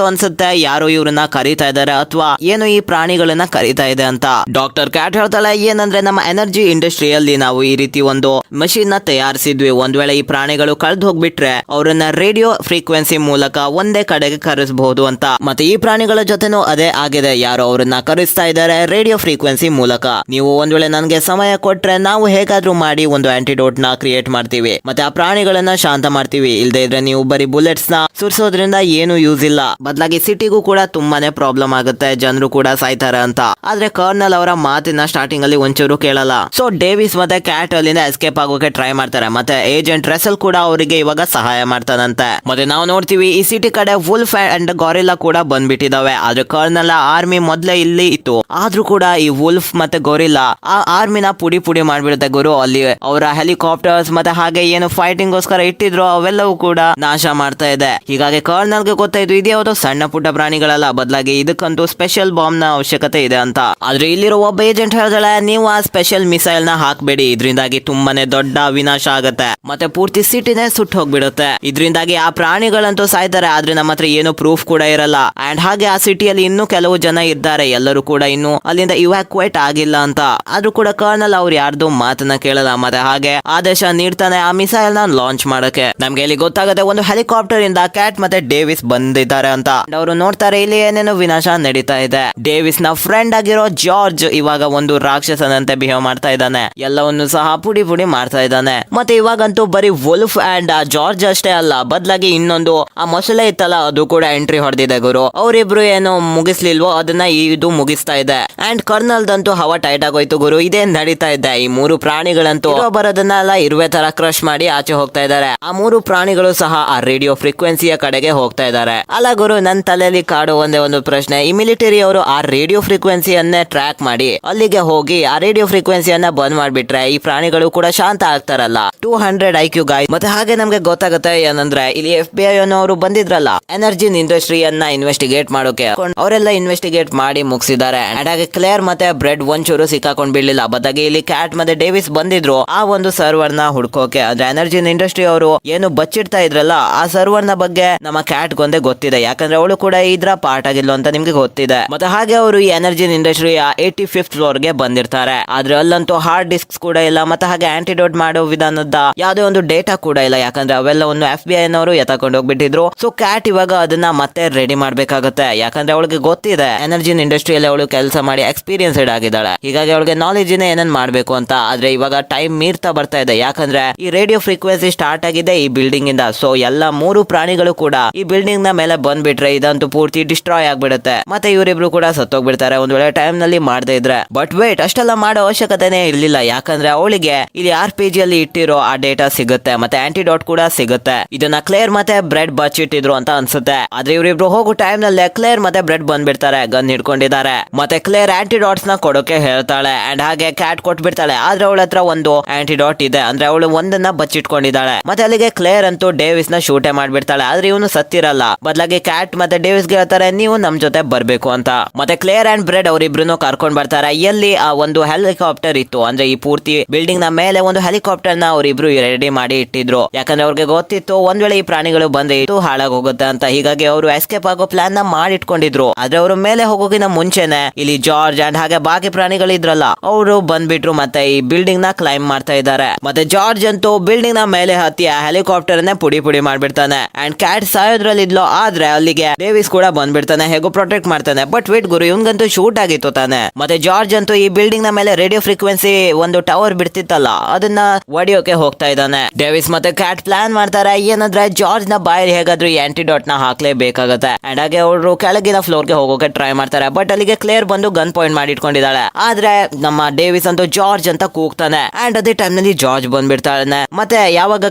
ಅನ್ಸುತ್ತೆ ಯಾರೋ ಇವ್ರನ್ನ ಕರೀತಾ ಇದಾರೆ ಅಥವಾ ಏನು ಈ ಪ್ರಾಣಿಗಳನ್ನ ಕರೀತಾ ಇದೆ ಅಂತ. ಡಾಕ್ಟರ್ ಕ್ಯಾಟ್ ಹೇಳ್ತಾಳೆ, ಏನಂದ್ರೆ ನಮ್ಮ ಎನರ್ಜಿ ಇಂಡಸ್ಟ್ರಿಯಲ್ಲಿ ನಾವು ಈ ರೀತಿ ಒಂದು ಮಷೀನ್ ನ ತಯಾರಿಸಿದ್ವಿ. ಒಂದ್ ವೇಳೆ ಈ ಪ್ರಾಣಿಗಳು ಕಳೆದು ಹೋಗ್ಬಿಟ್ರೆ ಅವರನ್ನ ರೇಡಿಯೋ ಫ್ರೀಕ್ವೆನ್ಸಿ ಮೂಲಕ ಒಂದೇ ಕಡೆಗೆ ಕರೆಸಬಹುದು ಅಂತ. ಮತ್ತೆ ಈ ಪ್ರಾಣಿಗಳ ಜೊತೆನೂ ಅದೇ ಆಗಿದೆ. ಯಾರು ಅವರನ್ನ ಕರೆಸ್ತಾ ಇದ್ದಾರೆ ರೇಡಿಯೋ ಫ್ರೀಕ್ವೆನ್ಸಿ ಮೂಲಕ. ನೀವು ಒಂದ್ ವೇಳೆ ನನ್ಗೆ ಸಮಯ ಕೊಟ್ರೆ ನಾವು ಹೇಗಾದ್ರೂ ಮಾಡಿ ಒಂದು ಆಂಟಿಡೋಟ್ ನ ಕ್ರಿಯೇಟ್ ಮಾಡ್ತೀವಿ. ಮತ್ತೆ ಆ ಪ್ರಾಣಿಗಳನ್ನ ಶಾಂತ ಮಾಡ್ತೀವಿ. ಇಲ್ದೇ ಇದ್ರೆ ನೀವು ಬರೀ ಬುಲೆಟ್ಸ್ ನ ಸುರಿಸೋದ್ರಿಂದ ಏನು ಯೂಸ್ ಇಲ್ಲ. ಬದಲಾಗಿ ಸಿಟಿಗೂ ಕೂಡ ತುಂಬಾನೇ ಪ್ರಾಬ್ಲಮ್ ಆಗುತ್ತೆ, ಜನರು ಕೂಡ ಸಾಯ್ತಾರೆ ಅಂತ. ಆದ್ರೆ ಕರ್ನಲ್ ಅವರ ಮಾತಿನ ಸ್ಟಾರ್ಟಿಂಗ್ ಅಲ್ಲಿ ಒಂಚೂರು ಕೇಳಲ್ಲ. ಸೊ ಡೇವಿಸ್ ಮತ್ತೆ ಕ್ಯಾಟ್ ಅಲ್ಲಿಂದ ಎಸ್ಕೇಪ್ ಆಗೋಕೆ ಟ್ರೈ ಮಾಡ್ತಾರೆ. ಮತ್ತೆ ಏಜೆಂಟ್ ರೆಸಲ್ ಕೂಡ ಅವರಿಗೆ ಇವಾಗ ಸಹಾಯ ಮಾಡ್ತಾನಂತೆ. ಮತ್ತೆ ನಾವು ನೋಡ್ತೀವಿ ಈ ಸಿಟಿ ಕಡೆ ವುಲ್ಫ್ ಅಂಡ್ ಗೊರಿಲ್ಲಾ ಕೂಡ ಬಂದ್ಬಿಟ್ಟಿದಾವೆ. ಆದ್ರೆ ಕರ್ನಲ್ ಆರ್ಮಿ ಮೊದ್ಲೇ ಇಲ್ಲಿ ಇತ್ತು. ಆದ್ರೂ ಕೂಡ ಈ ವುಲ್ಫ್ ಮತ್ತೆ ಗೊರಿಲ್ಲಾ ಆ ಆರ್ಮಿನ ಪುಡಿ ಮಾಡ್ಬಿಡುತ್ತೆ ಗುರು. ಅಲ್ಲಿ ಅವರ ಹೆಲಿಕಾಪ್ಟರ್ಸ್ ಮತ್ತೆ ಹಾಗೆ ಏನು ಫೈಟಿಂಗ್ ಗೋಸ್ಕರ ಇಟ್ಟಿದ್ರು ಅವೆಲ್ಲವೂ ಕೂಡ ನಾಶ ಮಾಡ್ತಾ ಇದೆ. ಹೀಗಾಗಿ ಕರ್ನಲ್ಗೆ ಗೊತ್ತಾಯ್ತು ಇದ್ಯಾವುದೋ ಸಣ್ಣ ಪುಟ್ಟ ಪ್ರಾಣಿಗಳಲ್ಲ, ಬದಲಾಗಿ ಇದಕ್ಕಂತೂ ಸ್ಪೆಷಲ್ ಬಾಂಬ್ ನ ಅವಶ್ಯಕತೆ ಇದೆ ಅಂತ. ಆದ್ರೆ ಇಲ್ಲಿರೋ ಒಬ್ಬ ಏಜೆಂಟ್ ಹೇಳ್ತಾಳೆ, ನೀವು ಆ ಸ್ಪೆಷಲ್ ಮಿಸೈಲ್ ನ ಹಾಕ್ಬೇಡಿ, ಇದರಿಂದಾಗಿ ತುಂಬಾನೇ ದೊಡ್ಡ ವಿನಾಶ ಆಗುತ್ತೆ. ಮತ್ತೆ ಪೂರ್ತಿ ಸಿಟಿನೇ ಸುಟ್ಟು ಹೋಗ್ಬಿಡುತ್ತೆ. ಇದರಿಂದಾಗಿ ಆ ಪ್ರಾಣಿಗಳಂತೂ ಸಾಯ್ತಾರೆ. ಆದ್ರೆ ನಮ್ಮ ಹತ್ರ ಏನು ಪ್ರೂಫ್ ಕೂಡ ಇರಲ್ಲ. ಅಂಡ್ ಹಾಗೆ ಆ ಸಿಟಿಯಲ್ಲಿ ಇನ್ನೂ ಕೆಲವು ಜನ ಇದ್ದಾರೆ, ಎಲ್ಲರೂ ಕೂಡ ಇನ್ನು ಅಲ್ಲಿಂದ ಇವ್ಯಾಕ್ಯುವೇಟ್ ಆಗಿಲ್ಲ ಅಂತ. ಆದ್ರೂ ಕೂಡ ಕರ್ನಲ್ ಅವ್ರು ಯಾರ್ದು ಮಾತನ್ನ ಕೇಳಲ್ಲ. ಮತ್ತೆ ಹಾಗೆ ಆದೇಶ ನೀಡ್ತಾನೆ ಆ ಮಿಸೈಲ್ ನ ಲಾಂಚ್ ಮಾಡಕ್ಕೆ. ನಮ್ಗೆ ಇಲ್ಲಿ ಗೊತ್ತಾಗುತ್ತೆ ಒಂದು ಹೆಲಿಕಾಪ್ಟರ್ ಇಂದ ಕ್ಯಾಟ್ ಮತ್ತೆ ಡೇವಿಸ್ ಬಂದಿದ್ದಾರೆ ಅಂತ. ಅವರು ನೋಡ್ತಾರೆ ಇಲ್ಲಿ ಏನೇನೋ ವಿನಾಶ ನಡೀತಾ ಇದೆ. ಡೇವಿಸ್ ನ ಫ್ರೆಂಡ್ ಆಗಿರೋ ಜಾರ್ಜ್ ಇವಾಗ ಒಂದು ರಾಕ್ಷಸನಂತೆ ಬಿಹೇವ್ ಮಾಡ್ತಾ ಇದ್ದಾನೆ. ಎಲ್ಲವನ್ನು ಸಹ ಪುಡಿ ಮಾಡ್ತಾ ಇದ್ದಾನೆ. ಮತ್ತೆ ಇವಾಗಂತೂ ಬರೀ ವುಲ್ಫ್ ಅಂಡ್ ಜಾರ್ಜ್ ಅಷ್ಟೇ ಅಲ್ಲ, ಬದಲಾಗಿ ಇನ್ನೊಂದು ಆ ಮೊಸಳೆ ಇತ್ತಲ್ಲ ಅದು ಕೂಡ ಎಂಟ್ರಿ ಹೊಡೆದಿದೆ ಗುರು. ಅವರಿಬ್ರು ಏನು ಮುಗಿಸ್ಲಿಲ್ವೋ ಅದನ್ನ ಇದು ಮುಗಿಸ್ತಾ ಇದೆ. ಅಂಡ್ ಕರ್ನಲ್ದಂತೂ ಹವಾ ಟೈಟ್ ಆಗೋಯ್ತು ಗುರು. ಇದೇ ನಡೀತಾ ಇದೆ. ಈ 3 ಪ್ರಾಣಿಗಳಂತೂ ಬರೋದನ್ನೆಲ್ಲ ಇರುವೆ ತರ ಕ್ರಶ್ ಮಾಡಿ ಆಚೆ ಹೋಗ್ತಾ ಇದ್ದಾರೆ. ಆ 3 ಪ್ರಾಣಿಗಳು ಸಹ ಆ ರೇಡಿಯೋ ಫ್ರೀಕ್ವೆನ್ಸಿಯ ಕಡೆಗೆ ಹೋಗ್ತಾ ಇದ್ದಾರೆ. ಅಲ್ಲ ಗುರು, ನನ್ನ ತಲೆಯಲ್ಲಿ ಕಾಡೋ ಒಂದೇ ಒಂದು ಪ್ರಶ್ನೆ, ಈ ಮಿಲಿಟರಿ ಅವರು ಆ ರೇಡಿಯೋ ಫ್ರೀಕ್ವೆನ್ಸಿಯನ್ನೇ ಟ್ರ್ಯಾಕ್ ಮಾಡಿ ಅಲ್ಲಿಗೆ ಹೋಗಿ ಆ ರೇಡಿಯೋ ಫ್ರೀಕ್ವೆನ್ಸಿಯನ್ನ ಬಂದ್ ಮಾಡ್ಬಿಟ್ರೆ ಈ ಪ್ರಾಣಿಗಳು ಕೂಡ ಶಾಂತ ಆಗ್ತಾರಲ್ಲ. 200 IQ ಗಾಯ್. ಮತ್ತೆ ಹಾಗೆ ನಮ್ಗೆ ಗೊತ್ತಾಗುತ್ತೆ ಏನಂದ್ರೆ ಇಲ್ಲಿ FBI ಅನ್ನೋರು ಬಂದಿದ್ರಲ್ಲ ಎನರ್ಜಿ ಇಂಡಸ್ಟ್ರಿಯನ್ನ ಇನ್ವೆಸ್ಟಿಗೇಟ್ ಮಾಡೋಕೆ, ಅವರೆಲ್ಲ ಇನ್ವೆಸ್ಟಿಗೇಟ್ ಮಾಡಿ ಮುಗಿಸಿದ್ದಾರೆ. ಅಂಡ್ ಹಾಗೆ ಕ್ಲೇರ್ ಮತ್ತೆ ಬ್ರೆಡ್ ಒಂಚೂರು ಸಿಕ್ಕಾಕೊಂಡ್ ಬಿಡ್ಲಿಲ್ಲ. ಬದಲಾಗಿ ಇಲ್ಲಿ ಕ್ಯಾಟ್ ಮತ್ತೆ ಡೇವಿಸ್ ಬಂದಿದ್ರು ಆ ಒಂದು ಸರ್ವರ್ ನ ಹುಡ್ಕೋಕೆ. ಅಂದ್ರೆ ಎನರ್ಜಿ ಇಂಡಸ್ಟ್ರಿ ಅವರು ಏನು ಬಚ್ಚಿಡ್ತಾ ಇದ್ರಲ್ಲ ಆ ಸರ್ವರ್ ನ ಬಗ್ಗೆ ನಮ್ಮ ಕ್ಯಾಟ್ ಗೊಂದೆ ಗೊತ್ತಿದೆ. ಯಾಕಂದ್ರೆ ಅವಳು ಕೂಡ ಇದ್ರ ಪಾರ್ಟ್ ಆಗಿಲ್ಲ ಅಂತ ನಿಮ್ಗೆ ಗೊತ್ತಿದೆ. ಮತ್ತೆ ಹಾಗೆ ಅವರು ಈ ಎನರ್ಜಿ ಇಂಡಸ್ಟ್ರಿಯ 85th ಫ್ಲೋರ್ ಗೆ ಬಂದಿರ್ತಾರೆ. ಆದ್ರೆ ಅಲ್ಲಂತೂ ಹಾರ್ಡ್ ಡಿಸ್ಕ್ಸ್ ಕೂಡ ಇಲ್ಲ. ಮತ್ತೆ ಹಾಗೆ ಆಂಟಿಡೋಟ್ ಮಾಡೋ ವಿಧಾನದ ಯಾವುದೇ ಒಂದು ಡೇಟಾ ಕೂಡ ಇಲ್ಲ. ಯಾಕಂದ್ರೆ ಅವೆಲ್ಲವನ್ನು FBI ನವರು ಎತ್ತಕೊಂಡು ಹೋಗ್ಬಿಟ್ಟಿದ್ರು. ಸೊ ಕ್ಯಾಟ್ ಇವಾಗ ಅದನ್ನ ಮತ್ತೆ ರೆಡಿ ಮಾಡ್ಬೇಕಾಗುತ್ತೆ. ಯಾಕಂದ್ರೆ ಅವಳಿಗೆ ಗೊತ್ತಿದೆ ಎನರ್ಜಿ ಇಂಡಸ್ಟ್ರಿಯಲ್ಲಿ ಅವಳು ಕೆಲಸ ಮಾಡಿ ಎಕ್ಸ್ಪೀರಿಯನ್ಸ್ಡ್ ಆಗಿದ್ದಾಳೆ. ಹೀಗಾಗಿ ಅವಳಿಗೆ ನಾಲೆಜ್ ಇದೆ ಏನೇನ್ ಮಾಡ್ಬೇಕು ಅಂತ. ಆದ್ರೆ ಇವಾಗ ಟೈಮ್ ಮೀರ್ತಾ ಬರ್ತಾ ಇದೆ. ಯಾಕಂದ್ರೆ ಈ ರೇಡಿಯೋ ಫ್ರೀಕ್ವೆನ್ಸಿ ಸ್ಟಾರ್ಟ್ ಆಗಿದೆ ಈ ಬಿಲ್ಡಿಂಗ್ ಇಂದ. ಸೊ ಎಲ್ಲ 3 ಪ್ರಾಣಿಗಳು ಕೂಡ ಈ ಬಿಲ್ಡಿಂಗ್ ನ ಮೇಲೆ ಬಂದ್ಬಿಟ್ರೆ ಇದಂತೂ ಪೂರ್ತಿ ಡಿಸ್ಟ್ರಾಯ್ ಆಗ್ಬಿಡುತ್ತೆ. ಮತ್ತೆ ಇವರಿಬ್ರು ಕೂಡ ಸತ್ತೋಗ್ಬಿಡ್ತಾರೆ ಒಂದ್ ವೇಳೆ ಟೈಮ್ ನಲ್ಲಿ ಮಾಡದೇ ಇದ್ರೆ. ಬಟ್ ವೇಟ್, ಅಷ್ಟೆಲ್ಲ ಮಾಡೋ ಅವಶ್ಯಕತೆನೇ ಇರ್ಲಿಲ್ಲ. ಯಾಕಂದ್ರೆ ಅವಳಿಗೆ ಇಲ್ಲಿ RPG ಅಲ್ಲಿ ಇಟ್ಟಿರೋ ಆ ಡೇಟಾ ಸಿಗುತ್ತೆ. ಮತ್ತೆ ಆಂಟಿಡೋಟ್ ಕೂಡ ಸಿಗುತ್ತೆ. ಇದನ್ನ ಕ್ಲೇರ್ ಮತ್ತೆ ಬ್ರೆಡ್ ಬಚ್ಚಿಟ್ಟಿದ್ರು ಅಂತ ಅನ್ಸುತ್ತೆ. ಆದ್ರೆ ಇವರಿಬ್ರು ಹೋಗೋ ಟೈಮ್ ನಲ್ಲಿ ಕ್ಲೇರ್ ಮತ್ತೆ ಬ್ರೆಡ್ ಬಂದ್ಬಿಡ್ತಾರೆ, ಗನ್ ಹಿಡ್ಕೊಂಡಿದ್ದಾರೆ. ಮತ್ತೆ ಕ್ಲೇರ್ ಆಂಟಿಡಾಟ್ಸ್ ನ ಕೊಡೋಕೆ ಹೇಳ್ತಾಳೆ. ಅಂಡ್ ಹಾಗೆ ಕ್ಯಾಟ್ ಕೊಟ್ಬಿಡ್ತಾಳೆ. ಆದ್ರೆ ಅವಳ ಹತ್ರ ಒಂದು ಆಂಟಿಡಾಟ್ ಇದೆ, ಅಂದ್ರೆ ಅವಳು ಒಂದನ್ನ ಬಚ್ಚಿಟ್ಕೊಂಡಿದ್ದಾಳೆ. ಮತ್ತೆ ಅಲ್ಲಿಗೆ ಕ್ಲೇರ್ ಅಂತೂ ಡೇವಿಸ್ ನ ಶೂಟೇ ಮಾಡ್ಬಿಡ್ತಾಳೆ. ಆದ್ರೆ ಇವನು ಸತ್ತಿರಲ್ಲ. ಬದಲಾಗಿ ಕ್ಯಾಟ್ ಮತ್ತೆ ಡೇವಿಸ್ ಗೆ ಹೇಳ್ತಾರೆ ನೀವು ನಮ್ ಜೊತೆ ಬರ್ಬೇಕು ಅಂತ. ಮತ್ತೆ ಕ್ಲೇರ್ ಅಂಡ್ ಬ್ರೆಡ್ ಅವರಿಬ್ರು ಕರ್ಕೊಂಡ್ ಬರ್ತಾರೆ. ಎಲ್ಲಿ ಆ ಒಂದು ಹೆಲಿಕಾಪ್ಟರ್ ಇತ್ತು, ಅಂದ್ರೆ ಈ ಪೂರ್ತಿ ಬಿಲ್ಡಿಂಗ್ ನ ಮೇಲೆ ಒಂದು ಹೆಲಿಕಾಪ್ಟರ್ ನ ಅವರಿಬ್ರು ರೆಡಿ ಮಾಡಿ ಇಟ್ಟಿದ್ರು. ಯಾಕಂದ್ರೆ ಅವ್ರಿಗೆ ಗೊತ್ತಿತ್ತು ಒಂದ್ ವೇಳೆ ಈ ಪ್ರಾಣಿಗಳು ಬಂದ್ರೆ ಇದು ಹಾಳಾಗ್ ಹೋಗುತ್ತೆ ಅಂತ. ಹೀಗಾಗಿ ಅವರು ಎಸ್ಕೇಪ್ ಆಗೋ ಪ್ಲಾನ್ ನ ಮಾಡಿಟ್ಕೊಂಡಿದ್ರು. ಆದ್ರೆ ಅವರು ಮೇಲೆ ಹೋಗೋಕಿನ ಮುಂಚೆನೆ ಇಲ್ಲಿ ಜಾರ್ಜ್ ಅಂಡ್ ಹಾಗೆ ಬಾಕಿ ಪ್ರಾಣಿಗಳು ಇದ್ರಲ್ಲ ಅವರು ಬಂದ್ಬಿಟ್ರು ಮತ್ತೆ ಈ ಬಿಲ್ಡಿಂಗ್ ನ ಕ್ಲೈಮ್ ಮಾಡ್ತಾ ಇದ್ದಾರೆ. ಮತ್ತೆ ಜಾರ್ಜ್ ಅಂತೂ ಬಿಲ್ಡಿಂಗ್ ನ ಮೇಲೆ ಹತ್ತಿ ಆ ಹೆಲಿಕಾಪ್ಟರ್ ನೇ ಪುಡಿ ಪುಡಿ ಮಾಡ್ಬಿಡ್ತಾನೆ. ಅಂಡ್ ಕ್ಯಾಟ್ ಸಾಯೋದ್ರಲ್ಲಿ ಇದ್ಲೋ ಆದ್ರೆ ಅಲ್ಲಿಗೆ ಡೇವಿಸ್ ಕೂಡ ಬಂದ್ಬಿಡ್ತಾನೆ, ಹೇಗೋ ಪ್ರೊಟೆಕ್ಟ್ ಮಾಡ್ತಾನೆ. ಬಟ್ ವೇಟ್ ಗುರು, ಇವನ್ಗಂತೂ ಶೂಟ್ ಆಗಿತ್ತು ತಾನೆ. ಮತ್ತೆ ಜಾರ್ಜ್ ಅಂತೂ ಈ ಬಿಲ್ಡಿಂಗ್ ನ ಮೇಲೆ ರೇಡಿಯೋ ಫ್ರೀಕ್ವೆನ್ಸಿ ಒಂದು ಟವರ್ ಬಿಡ್ತಿತ್ತಲ್ಲ ಅದನ್ನ ಒಡಿಯೋಕೆ ಹೋಗ್ತಾ ಇದ್ದಾನೆ. ಡೇವಿಸ್ ಮತ್ತೆ ಕ್ಯಾಟ್ ಪ್ಲಾನ್ ಮಾಡ್ತಾರೆ ಏನಂದ್ರೆ ಜಾರ್ಜ್ ನ ಬಾಯಲ್ಲಿ ಹೇಗಾದ್ರೂ ಈ ಆಂಟಿಡಾಟ್ ನ ಹಾಕ್ಲೇಬೇಕಾಗತ್ತೆ. ಅಂಡ್ ಹಾಗೆ ಅವರು ಕೆಳಗಿನ ಫ್ಲೋರ್ ಗೆ ಹೋಗೋಕೆ ಟ್ರೈ ಮಾಡ್ತಾರೆ. ಬಟ್ ಅಲ್ಲಿಗೆ ಕ್ಲೇರ್ ಬಂದು ಗನ್ ಪಾಯಿಂಟ್ ಮಾಡಿ ಇಟ್ಕೊಂಡಿದ್ದಾಳೆ. ಆದ್ರೆ ನಮ್ಮ ಡೇವಿಸ್ ಅಂತೂ ಜಾರ್ಜ್ ಅಂತ ಕೂಗ್ತಾನೆ. ಅಂಡ್ ಅದೇ ಟೈಮ್ ನಲ್ಲಿ ಜಾರ್ಜ್ ಬಂದ್ಬಿಡ್ತಾಳೆ. ಮತ್ತೆ ಯಾವಾಗ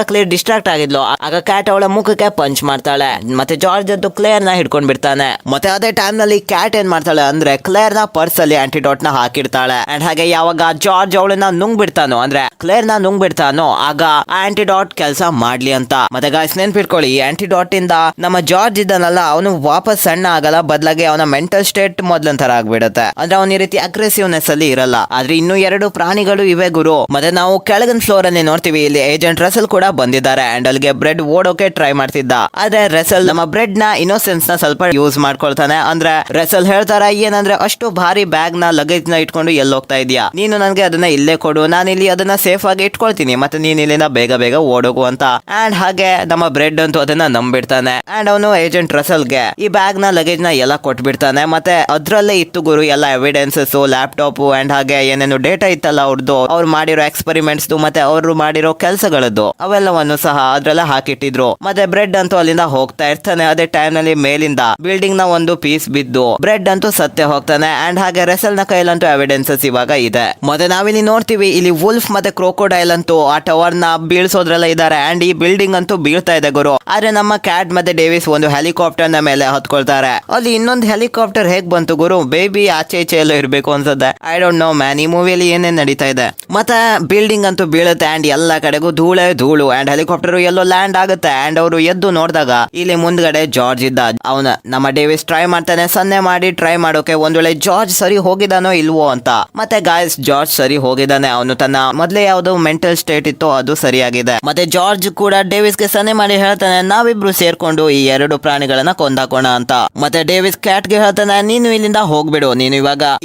ಕ್ಲೇರ್ ಡಿಸ್ಟ್ರಾಕ್ಟ್ ಆಗಿದ್ಲು ಆಗ ಕ್ಯಾಟ್ ಅವಳ ಮುಖಕ್ಕೆ ಪಂಚ್ ಮಾಡ್ತಾಳೆ. ಮತ್ತೆ ಜಾರ್ಜ್ ಅಂತೂ ಕ್ಲೇರ್ ನ ಹಿಡ್ಕೊಂಡ್ ಬಿಡ್ತಾನೆ. ಮತ್ತೆ ಅದೇ ಟೈಮ್ ನಲ್ಲಿ ಕ್ಯಾಟ್ ಏನ್ ಮಾಡ್ತಾಳೆ ಅಂದ್ರೆ ಕ್ಲೇರ್ ನ ಪರ್ಸ್ ಅಲ್ಲಿ ಆಂಟಿಡಾಟ್ ನ ಹಾಕಿರ್ತಾಳೆ. ಅಂಡ್ ಹಾಗೆ ಯಾವಾಗ ಜಾರ್ಜ್ ಅವಳನ್ನ ನುಂಗ್ ಬಿಡ್ತಾನೋ ಅಂದ್ರೆ ಕ್ಲೇರ್ ನ ನುಂಗ್ ಬಿಡ್ತಾನೋ ಆಗ ಆಂಟಿಡಾಟ್ ಕೆಲಸ ಮಾಡ್ಲಿ ಅಂತ. ಮತ್ತೆ ಗಾಯ್ಸ್ ನೆನ್ಪಿಟ್ಕೊಳ್ಳಿ, ಈ ಆಂಟಿಡಾಟ್ ಇಂದ ನಮ್ಮ ಜಾರ್ಜ್ ಇದ್ದಾನಲ್ಲ ಅವನು ವಾಪಸ್ ಸಣ್ಣ ಆಗಲ್ಲ, ಬದಲಾಗಿ ಅವನ ಮೆಂಟಲ್ ಸ್ಟೇಟ್ ಮೊದ್ಲಂತರ ಆಗ್ಬಿಡುತ್ತೆ. ಅಂದ್ರೆ ಅವನ ಈ ರೀತಿ ಅಗ್ರೆಸಿವ್ನೆಸ್ ಅಲ್ಲಿ ಇರಲ್ಲ. ಆದ್ರೆ ಇನ್ನು 2 ಪ್ರಾಣಿಗಳು ಇವೆ ಗುರು. ಮತ್ತೆ ನಾವು ಕೆಳಗಿನ ಫ್ಲೋರ್ ಅಲ್ಲಿ ನೋಡ್ತೀವಿ ಇಲ್ಲಿ ಏಜೆಂಟ್ ರಸಲ್ ಕೂಡ ಬಂದಿದ್ದಾರೆ. ಅಂಡ್ ಅಲ್ಲಿಗೆ ಬ್ರೆಡ್ ಓಡೋಕೆ ಟ್ರೈ ಮಾಡ್ತಿದ್ದ. ಆದ್ರೆ ರಸಲ್ ನಮ್ಮ ಬ್ರೆಡ್ ನ ಇನ್ನೋಸೆನ್ಸ್ ನ ಸ್ವಲ್ಪ ಯೂಸ್ ಮಾಡ್ಕೊಳ್ತಾನೆ. ಅಂದ್ರೆ ರಸಲ್ ಹೇಳ್ತಾರ ಏನಂದ್ರೆ ಅಷ್ಟು ಭಾರಿ ಬ್ಯಾಗ್ ನ ಲಗೇಜ್ ನ ಇಟ್ಕೊಂಡು ಎಲ್ಲಿ ಹೋಗ್ತಾ ಇದೀಯಾ, ನೀನು ನನ್ಗೆ ಅದನ್ನ ಇಲ್ಲೇ ಕೊಡು, ನಾನು ಇಲ್ಲಿ ಅದನ್ನ ಸೇಫ್ ಆಗಿ ಇಟ್ಕೊಳ್ತೀನಿ, ಮತ್ತೆ ನೀನ್ ಇಲ್ಲಿಂದ ಬೇಗ ಬೇಗ ಓಡೋಗು ಅಂತ. ಅಂಡ್ ಹಾಗೆ ನಮ್ಮ ಬ್ರೆಡ್ ಅಂತೂ ಅದನ್ನ ನಂಬಿಡ್ತಾನೆ. ಅಂಡ್ ಅವನು ಏಜೆಂಟ್ ರಸಲ್ಗೆ ಈ ಬ್ಯಾಗ್ ನ ಲಗೇಜ್ ನ ಎಲ್ಲ ಕೊಟ್ಬಿಡ್ತಾನೆ. ಮತ್ತೆ ಅದ್ರಲ್ಲೇ ಇತ್ತು ಗುರು ಎಲ್ಲ ಎವಿಡೆನ್ಸಸ್, ಲ್ಯಾಪ್ಟಾಪ್ ಅಂಡ್ ಹಾಗೆ ಏನೇನು ಡೇಟಾ ಇತ್ತಲ್ಲ ಅವ್ರದ್ದು, ಅವ್ರು ಮಾಡಿರೋ ಎಕ್ಸ್ಪೆರಿಮೆಂಟ್ಸ್ ಮತ್ತೆ ಅವರು ಮಾಡಿರೋ ಕೆಲಸಗಳದ್ದು ಅವೆಲ್ಲವನ್ನು ಸಹ ಅದ್ರಲ್ಲ ಹಾಕಿಟ್ಟಿದ್ರು. ಮತ್ತೆ ಬ್ರೆಡ್ ಅಂತೂ ಅಲ್ಲಿಂದ ಹೋಗ್ತಾ ಇರ್ತಾನೆ. ಅದೇ ಟೈಮ್ ನಲ್ಲಿ ಮೇಲಿಂದ ಬಿಲ್ಡಿಂಗ್ ನ ಒಂದು ಪೀಸ್ ಬಿದ್ದು ಬ್ರೆಡ್ ಅಂತೂ ಸತ್ತೇ ಹೋಗ್ತಾನೆ. ಅಂಡ್ ಹಾಗೆ ರೆಸಲ್ ನ ಕೈಲಂತೂ ಎವಿಡೆನ್ಸಸ್ ಇವಾಗ ಇದೆ. ಮತ್ತೆ ನಾವಿಲ್ಲಿ ನೋಡ್ತೀವಿ ಇಲ್ಲಿ ವುಲ್ಫ್ ಮತ್ತೆ ಕ್ರೋಕೋಡೈಲ್ ಅಂತೂ ಆ ಟವರ್ ನ ಬೀಳ್ಸೋದ್ರೆಲ್ಲ ಇದಾರೆ. ಅಂಡ್ ಈ ಬಿಲ್ಡಿಂಗ್ ಅಂತೂ ಬೀಳ್ತಾ ಇದೆ ಗುರು. ಆದ್ರೆ ನಮ್ಮ ಕ್ಯಾಟ್ ಮತ್ತೆ ಡೇವಿಸ್ ಒಂದು ಹೆಲಿಕಾಪ್ಟರ್ ನ ಮೇಲೆ ಹತ್ಕೊಳ್ತಾರೆ. ಅಲ್ಲಿ ಇನ್ನೊಂದು ಹೆಲಿಕಾಪ್ಟರ್ ಹೇಗ್ ಬಂತು ಗುರು? ಬೇಬಿ ಆಚೆ ಈಚೆ ಎಲ್ಲ ಇರ್ಬೇಕು ಅನ್ಸುತ್ತೆ. ಐ ಡೋಂಟ್ ನೋ ಮ್ಯಾನ್, ಈ ಮೂವಿಯಲ್ಲಿ ಏನೇನ್ ನಡೀತಾ ಇದೆ. ಮತ್ತೆ ಬಿಲ್ಡಿಂಗ್ ಅಂತೂ ಬೀಳುತ್ತೆ ಅಂಡ್ ಎಲ್ಲ ಕಡೆಗೂ ಧೂಳೆ ಧೂಳು. ಅಂಡ್ ಹೆಲಿಕಾಪ್ಟರ್ ಎಲ್ಲೋ ಲ್ಯಾಂಡ್ ಆಗುತ್ತೆ. ಅಂಡ್ ಅವರು ಎದ್ದು ನೋಡಿದಾಗ ಇಲ್ಲಿ ಮುಂದ್ಗಡೆ ಜಾರ್ಜ್ ಇದ್ದ. ಅವನ ನಮ್ಮ ಡೇವಿಸ್ ಟ್ರೈ ಮಾಡ್ತಾನೆ, ಸನ್ನೆ ಮಾಡಿ ಟ್ರೈ ಮಾಡೋಕೆ ಒಂದ್ ವೇಳೆ ಜಾರ್ಜ್ ಸರಿ ಹೋಗಿದಾನೋ ಇಲ್ವೋ ಅಂತ. ಮತ್ತೆ ಗಾಯ್ಸ್ ಜಾರ್ಜ್ ಸರಿ ಹೋಗಿದ್ದಾನೆ. ಅವನು ತನ್ನ ಮೊದ್ಲೇ ಯಾವ್ದು ಮೆಂಟಲ್ ಸ್ಟೇಟ್ ಇತ್ತು ಅದು ಸರಿಯಾಗಿದೆ. ಮತ್ತೆ ಜಾರ್ಜ್ ಕೂಡ ಡೇವಿಸ್ ಗೆ ಸನ್ನೆ ಮಾಡಿ ಹೇಳ್ತಾನೆ ನಾವಿಬ್ರು ಸೇರ್ಕೊಂಡು ಈ 2 ಪ್ರಾಣಿಗಳನ್ನ ಕೊಂದಾಕೋಣ ಅಂತ. ಮತ್ತೆ ಡೇವಿಸ್ ಕ್ಯಾಟ್ ಗೆ ಹೇಳ್ತಾನೆ ನೀನು ಇಲ್ಲಿಂದ ಹೋಗ್ಬಿಡು, ನೀನು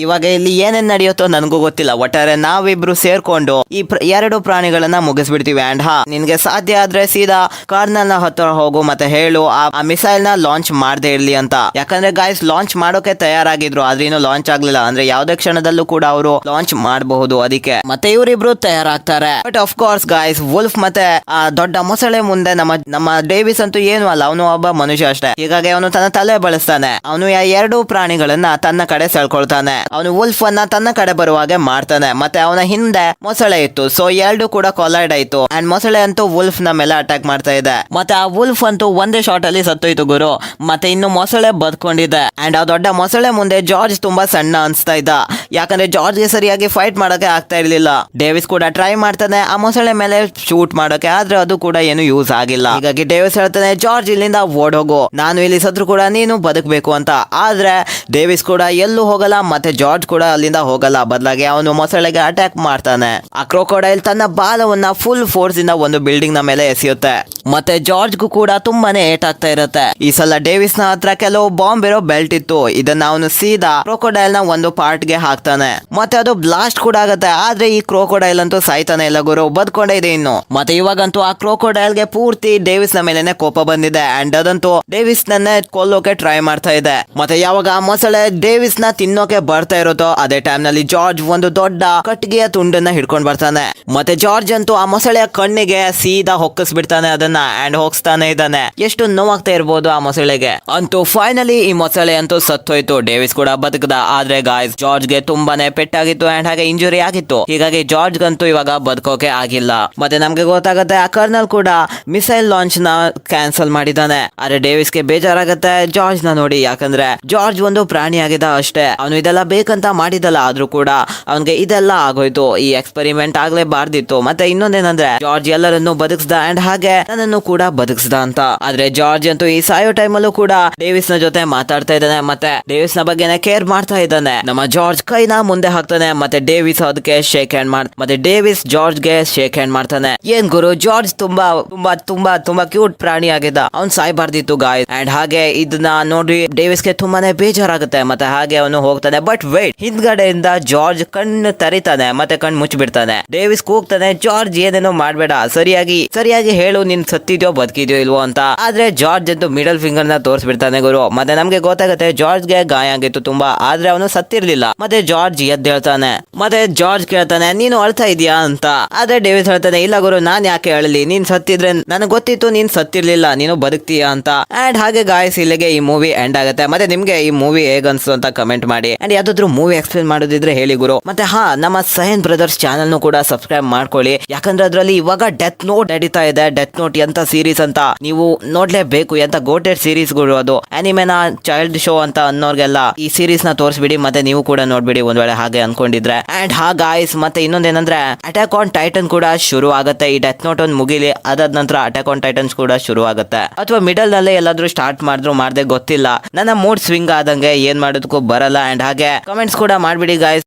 ಇವಾಗ ಇಲ್ಲಿ ಏನೇನ್ ನಡೆಯುತ್ತೋ ನನಗೂ ಗೊತ್ತಿಲ್ಲ, ಒಟ್ಟಾರೆ ನಾವಿಬ್ರು ಸೇರ್ಕೊಂಡು ಈ 2 ಪ್ರಾಣಿಗಳನ್ನ ಮುಗಿಸ್ಬಿಡ್ತೀವಿ. ಅಂಡ್ ನಿನ್ಗೆ ಸಾಧ್ಯ ಆದ್ರೆ ಸೀದಾ ಕಾರ್ನಲ್ ನ ಹತ್ರ ಹೋಗು ಮತ್ತೆ ಹೇಳು ಆ ಮಿಸೈಲ್ ನ ಲಾಂಚ್ ಮಾಡದೇ ಇರ್ಲಿ ಅಂತ. ಯಾಕಂದ್ರೆ ಗಾಯ್ಸ್ ಲಾಂಚ್ ಮಾಡೋಕೆ ತಯಾರಾಗಿದ್ರು ಆದ್ರೆ ಇನ್ನೂ ಲಾಂಚ್ ಆಗ್ಲಿಲ್ಲ. ಅಂದ್ರೆ ಯಾವ್ದೇ ಕ್ಷಣದಲ್ಲೂ ಕೂಡ ಅವರು ಲಾಂಚ್ ಮಾಡಬಹುದು. ಅದಕ್ಕೆ ಮತ್ತೆ ಇವರಿಬ್ರು ತಯಾರಾಗ್ತಾರೆ. But of course guys wolf ಮತ್ತೆ ಆ ದೊಡ್ಡ ಮೊಸಳೆ ಮುಂದೆ ನಮ್ಮ ಡೇವಿಸ್ ಅಂತೂ ಏನು ಅಲ್ಲ, ಅವನು ಒಬ್ಬ ಮನುಷ್ಯ ಅಷ್ಟೇ. ಹೀಗಾಗಿ ಅವನು ತನ್ನ ತಲೆ ಬಳಸ್ತಾನೆ. ಅವನು 2 ಪ್ರಾಣಿಗಳನ್ನ ತನ್ನ ಕಡೆ ಸೆಳ್ಕೊಳ್ತಾನೆ. ಅವನು ವುಲ್ಫ್ ಅನ್ನ ತನ್ನ ಕಡೆ ಬರುವಾಗೆ ಮಾಡ್ತಾನೆ. ಮತ್ತೆ ಅವನ ಹಿಂದೆ ಮೊಸಳೆ ಇತ್ತು. ಸೊ 2 ಕೂಡ ಕೊಲೈಡ್ ಆಯ್ತು. ಅಂಡ್ ಮೊಸಳೆ ಅಂತೂ ವುಲ್ಫ್ ನ ಮೇಲೆ ಅಟ್ಯಾಕ್ ಮಾಡ್ತಾ ಇದೆ. ಮತ್ತೆ ಆ ವುಲ್ಫ್ ಅಂತೂ ಒಂದೇ ಶಾಟ್ ಅಲ್ಲಿ ಸತ್ತೋಯ್ತು ಗುರು. ಮತ್ತೆ ಇನ್ನು ಮೊಸಳೆ ಬದುಕೊಂಡಿದೆ. ಅಂಡ್ ಆ ದೊಡ್ಡ ಮೊಸಳೆ ಮುಂದೆ ಜಾರ್ಜ್ ತುಂಬಾ ಸಣ್ಣ ಅನ್ಸ್ತಾ ಇದ್ದ. ಯಾಕಂದ್ರೆ ಜಾರ್ಜ್ ಗೆ ಸರಿಯಾಗಿ ಫೈಟ್ ಮಾಡೋಕೆ ಆಗ್ತಾ ಇರ್ಲಿಲ್ಲ. ಡೇವಿಸ್ ಕೂಡ ಟ್ರೈ ಮಾಡ್ತಾನೆ ಆ ಮೊಸಳೆ ಮೇಲೆ ಶೂಟ್ ಮಾಡೋಕೆ, ಆದ್ರೆ ಅದು ಕೂಡ ಏನು ಯೂಸ್ ಆಗಿಲ್ಲ. ಹೀಗಾಗಿ ಡೇವಿಸ್ ಹೇಳ್ತಾನೆ ಜಾರ್ಜ್ ಇಲ್ಲಿಂದ ಓಡೋಗು, ನಾನು ಇಲ್ಲಿ ಸತ್ರು ಕೂಡ ನೀನು ಬದುಕಬೇಕು ಅಂತ. ಆದ್ರೆ ಡೇವಿಸ್ ಕೂಡ ಎಲ್ಲೂ ಹೋಗಲ್ಲ ಮತ್ತೆ ಜಾರ್ಜ್ ಕೂಡ ಅಲ್ಲಿಂದ ಹೋಗಲ್ಲ. ಬದಲಾಗಿ ಅವನು ಮೊಸಳೆಗೆ ಅಟ್ಯಾಕ್ ಮಾಡ್ತಾನೆ. ಆ ಕ್ರೋಕೋಡೈಲ್ ತನ್ನ ಬಾಲವನ್ನ ಫುಲ್ ಫೋರ್ಸ್ ಇಂದ ಒಂದು ಬಿಲ್ಡಿಂಗ್ ನ ಮೇಲೆ ಎಸೆಯುತ್ತೆ. ಮತ್ತೆ ಜಾರ್ಜ್ಗೂ ಕೂಡ ತುಂಬಾನೇ ಏಟ್ ಆಗ್ತಾ ಇರುತ್ತೆ. ಈ ಸಲ ಡೇವಿಸ್ ನ ಹತ್ರ ಕೆಲವು ಬಾಂಬ್ ಇರೋ ಬೆಲ್ಟ್ ಇತ್ತು. ಇದನ್ನ ಅವನು ಸೀದಾ ಕ್ರೋಕೋಡೈಲ್ ನ ಒಂದು ಪಾರ್ಟ್ ಗೆ ಹಾಕ್ತಾನೆ. ಮತ್ತೆ ಅದು ಬ್ಲಾಸ್ಟ್ ಕೂಡ ಆಗುತ್ತೆ. ಆದ್ರೆ ಈ ಕ್ರೋಕೋಡೈಲ್ ಅಂತೂ ಸಾಯ್ತಾನೆ ಇಲ್ಲ ಗುರು, ಬದ್ಕೊಂಡೇ ಇದೆ ಇನ್ನು. ಮತ್ತೆ ಇವಾಗಂತೂ ಆ ಕ್ರೋಕೋಡೈಲ್ ಗೆ ಪೂರ್ತಿ ಡೇವಿಸ್ ನ ಮೇಲೆನೆ ಕೋಪ ಬಂದಿದೆ. ಅಂಡ್ ಅದಂತೂ ಡೇವಿಸ್ ನನ್ನೇ ಕೊಲ್ಲೋಕೆ ಟ್ರೈ ಮಾಡ್ತಾ ಇದೆ. ಮತ್ತೆ ಯಾವಾಗ ಆ ಮೊಸಳೆ ಡೇವಿಸ್ ನ ತಿನ್ನೋಕೆ ಬರ್ತಾ ಇರುತ್ತೋ ಅದೇ ಟೈಮ್ ನಲ್ಲಿ ಜಾರ್ಜ್ ಒಂದು ದೊಡ್ಡ ಕಟ್ಟಿಗೆಯ ತುಂಡನ್ನ ಹಿಡ್ಕೊಂಡ್ ಬರ್ತಾನೆ. ಮತ್ತೆ ಜಾರ್ಜ್ ಅಂತೂ ಆ ಮೊಸಳೆಯ ಕಣ್ಣಿಗೆ ಸೀದಾ ಹೊಕ್ಕಿಸ್ಬಿಡ್ತಾನೆ ಅದನ್ನ. ಅಂಡ್ ಹೋಗ್ತಾನೆ ಇದ್ದಾನೆ. ಎಷ್ಟು ನೋವಾಗ್ತಾ ಇರ್ಬೋದು ಆ ಮೊಸಳೆಗೆ. ಅಂತೂ ಫೈನಲಿ ಈ ಮೊಸಳೆ ಅಂತೂ ಸತ್ತೋಯ್ತು. ಡೇವಿಸ್ ಕೂಡ ಬದುಕದ. ಆದ್ರೆ ಗಾಯ್ಸ್ ಜಾರ್ಜ್ ಗೆ ತುಂಬಾನೇ ಪೆಟ್ಟಾಗಿತ್ತು ಅಂಡ್ ಹಾಗೆ ಇಂಜುರಿ ಆಗಿತ್ತು. ಹೀಗಾಗಿ ಜಾರ್ಜ್ ಗಂತೂ ಇವಾಗ ಬದುಕೋಕೆ ಆಗಿಲ್ಲ. ಮತ್ತೆ ನಮ್ಗೆ ಗೊತ್ತಾಗುತ್ತೆ ಆ ಕರ್ನಲ್ ಕೂಡ ಮಿಸೈಲ್ ಲಾಂಚ್ ನ ಕ್ಯಾನ್ಸಲ್ ಮಾಡಿದ್ದಾನೆ. ಆದ್ರೆ ಡೇವಿಸ್ ಗೆ ಬೇಜಾರಾಗತ್ತೆ ಜಾರ್ಜ್ ನ ನೋಡಿ. ಯಾಕಂದ್ರೆ ಜಾರ್ಜ್ ಒಂದು ಪ್ರಾಣಿ ಆಗಿದ ಅಷ್ಟೇ, ಅವನು ಇದೆಲ್ಲ ಬೇಕಂತ ಮಾಡಿದಲ್ಲ. ಆದ್ರೂ ಕೂಡ ಅವನ್ಗೆ ಇದೆಲ್ಲ ಆಗೋಯ್ತು. ಈ ಎಕ್ಸ್ಪೆರಿಮೆಂಟ್ ಆಗ್ಲೇಬಾರ್ದಿತ್ತು. ಮತ್ತೆ ಇನ್ನೊಂದೇನಂದ್ರೆ ಏನಂದ್ರೆ ಜಾರ್ಜ್ ಎಲ್ಲರನ್ನು ಬದುಕಿಸ್ದ ಅಂಡ್ ಹಾಗೆ ನನ್ನನ್ನು ಕೂಡ ಬದುಕಿಸ್ದ ಅಂತ. ಆದ್ರೆ ಜಾರ್ಜ್ ಅಂತೂ ಈ ಸಾಯೋ ಟೈಮ್ ಅಲ್ಲೂ ಕೂಡ ಡೇವಿಸ್ ನ ಜೊತೆ ಮಾತಾಡ್ತಾ ಇದ್ದಾನೆ, ಮತ್ತೆ ಡೇವಿಸ್ ನ ಬಗ್ಗೆನೇ ಕೇರ್ ಮಾಡ್ತಾ ಇದ್ದಾನೆ. ನಮ್ಮ ಜಾರ್ಜ್ ಕೈನ ಮುಂದೆ ಹಾಕ್ತಾನೆ, ಮತ್ತೆ ಡೇವಿಸ್ ಅದಕ್ಕೆ ಶೇಕ್ ಹ್ಯಾಂಡ್ ಮತ್ತೆ ಡೇವಿಸ್ ಜಾರ್ಜ್ ಗೆ ಶೇಕ್ ಹ್ಯಾಂಡ್ ಮಾಡ್ತಾನೆ. ಏನ್ ಗುರು, ಜಾರ್ಜ್ ತುಂಬಾ ತುಂಬಾ ತುಂಬಾ ತುಂಬಾ ಕ್ಯೂಟ್ ಪ್ರಾಣಿ ಆಗಿದ್ದ, ಅವ್ನ್ ಸಾಯ್ಬಾರ್ದಿತ್ತು ಗಾಯ್ಸ್. ಅಂಡ್ ಹಾಗೆ ಇದನ್ನ ನೋಡಿ ಡೇವಿಸ್ ಗೆ ತುಂಬಾನೇ ಬೇಜಾರಾಗುತ್ತೆ, ಮತ್ತೆ ಹಾಗೆ ಅವನು ಹೋಗ್ತಾನೆ. ಬಟ್ ವೇಟ್, ಹಿಂದ್ಗಡೆಯಿಂದ ಜಾರ್ಜ್ ಕಣ್ಣು ತರಿತಾನೆ, ಮತ್ತೆ ಕಣ್ಣು ಮುಚ್ಚಿಬಿಡ್ತಾನೆ. ಡೇವಿಸ್ ಕೂಗ್ತಾನೆ, ಜಾರ್ಜ್ ಏನೇನೋ ಮಾಡ್ಬೇಡ, ಸರಿಯಾಗಿ ಹೇಳು, ನೀನ್ ಸತ್ತಿದ್ಯೋ ಬದುಕಿದ್ಯೋ ಇಲ್ವೋ ಅಂತ. ಆದ್ರೆ ಜಾರ್ಜ್ ಅಂತೂ ಮಿಡಲ್ ಫಿಂಗರ್ ನ ತೋರಿಸ್ಬಿಡ್ತಾನೆ ಗುರು. ಮತ್ತೆ ನಮ್ಗೆ ಗೊತ್ತಾಗುತ್ತೆ ಜಾರ್ಜ್ ಗೆ ಗಾಯ ಆಗಿತ್ತು ತುಂಬಾ, ಆದ್ರೆ ಅವನು ಸತ್ತಿರ್ಲಿಲ್ಲ. ಮತ್ತೆ ಜಾರ್ಜ್ ಎದ್ದು ಹೇಳ್ತಾನೆ, ಮತ್ತೆ ಜಾರ್ಜ್ ಕೇಳ್ತಾನೆ, ನೀನು ಅಳ್ತಾ ಇದೀಯಾ ಅಂತ. ಆದ್ರೆ ಡೇವಿಸ್ ಹೇಳ್ತಾನೆ, ಇಲ್ಲ ಗುರು, ನಾನ್ ಯಾಕೆ ಅಳಲಿ, ನೀನ್ ಸತ್ತಿದ್ರೆ ನನಗೆ ಗೊತ್ತಿತ್ತು ನೀನ್ ಸತ್ತಿರ್ಲಿಲ್ಲ, ನೀನು ಬದುಕ್ತೀಯಾ ಅಂತ. ಅಂಡ್ ಹಾಗೆ ಗಾಯ್ಸ್, ಇಲ್ಲಿಗೆ ಈ ಮೂವಿ ಎಂಡ್ ಆಗುತ್ತೆ. ಮತ್ತೆ ನಿಮ್ಗೆ ಈ ಮೂವಿ ಹೇಗನ್ಸ್ತು ಅಂತ ಕಮೆಂಟ್ ಮಾಡಿ. ಅಂಡ್ ಯಾವ್ದಾದ್ರು ಮೂವಿ ಎಕ್ಸ್ಪ್ಲೇನ್ ಮಾಡೋದಿದ್ರೆ ಹೇಳಿ ಗುರು. ಮತ್ತೆ ನಮ್ಮ ಸೈನ್ ಬ್ರದರ್ಸ್ ಚಾನಲ್ ನು ಕೂಡ ಸಬ್ಸ್ಕ್ರೈಬ್ ಮಾಡ್ಕೊಳ್ಳಿ, ಯಾಕಂದ್ರೆ ಅದ್ರಲ್ಲಿ ಇವಾಗ ಡೆತ್ ನೋಟ್ ನಡೀತಾ ಇದೆ. ಡೆತ್ ನೋಟ್ ಎಂತ ಸೀರೀಸ್ ಅಂತ ನೀವು ನೋಡ್ಲೇಬೇಕು, ಎಂತ ಗೋಟೆಡ್ ಸೀರೀಸ್ ಗಳು ಅದು. ಅನಿಮೆನ ಚೈಲ್ಡ್ ಶೋ ಅಂತ ಅನ್ನೋರ್ಗೆಲ್ಲ ಈ ಸೀರೀಸ್ ನ ತೋರಿಸ್ಬಿಡಿ, ಮತ್ತೆ ನೀವು ಕೂಡ ನೋಡ್ಬಿಡಿ ಒಂದ್ ವೇಳೆ ಹಾಗೆ ಅನ್ಕೊಂಡಿದ್ರೆ. ಅಂಡ್ ಗಾಯ್ಸ್, ಮತ್ತೆ ಇನ್ನೊಂದೇನಂದ್ರೆ ಅಟ್ಯಾಕ್ ಆನ್ ಟೈಟನ್ ಕೂಡ ಶುರು ಆಗುತ್ತೆ. ಈ ಡೆತ್ ನೋಟ್ ಒಂದು ಮುಗಿಲಿ, ಅದಾದ ನಂತರ ಅಟ್ಯಾಕ್ ಆನ್ ಟೈಟನ್ಸ್ ಕೂಡ ಶುರು ಆಗುತ್ತೆ. ಅಥವಾ ಮಿಡಲ್ ನಲ್ಲೇ ಎಲ್ಲಾದ್ರೂ ಸ್ಟಾರ್ಟ್ ಮಾಡಿದ್ರು ಮಾಡದೆ ಗೊತ್ತಿಲ್ಲ. ನನ್ನ ಮೂಡ್ ಸ್ವಿಂಗ್ ಆದಂಗೆ ಏನ್ ಮಾಡೋದಕ್ಕೂ ಬರಲ್ಲ. ಅಂಡ್ ಹಾಗೆ ಕಮೆಂಟ್ಸ್ ಕೂಡ ಮಾಡ್ಬಿಡಿ ಗಾಯ್ಸ್.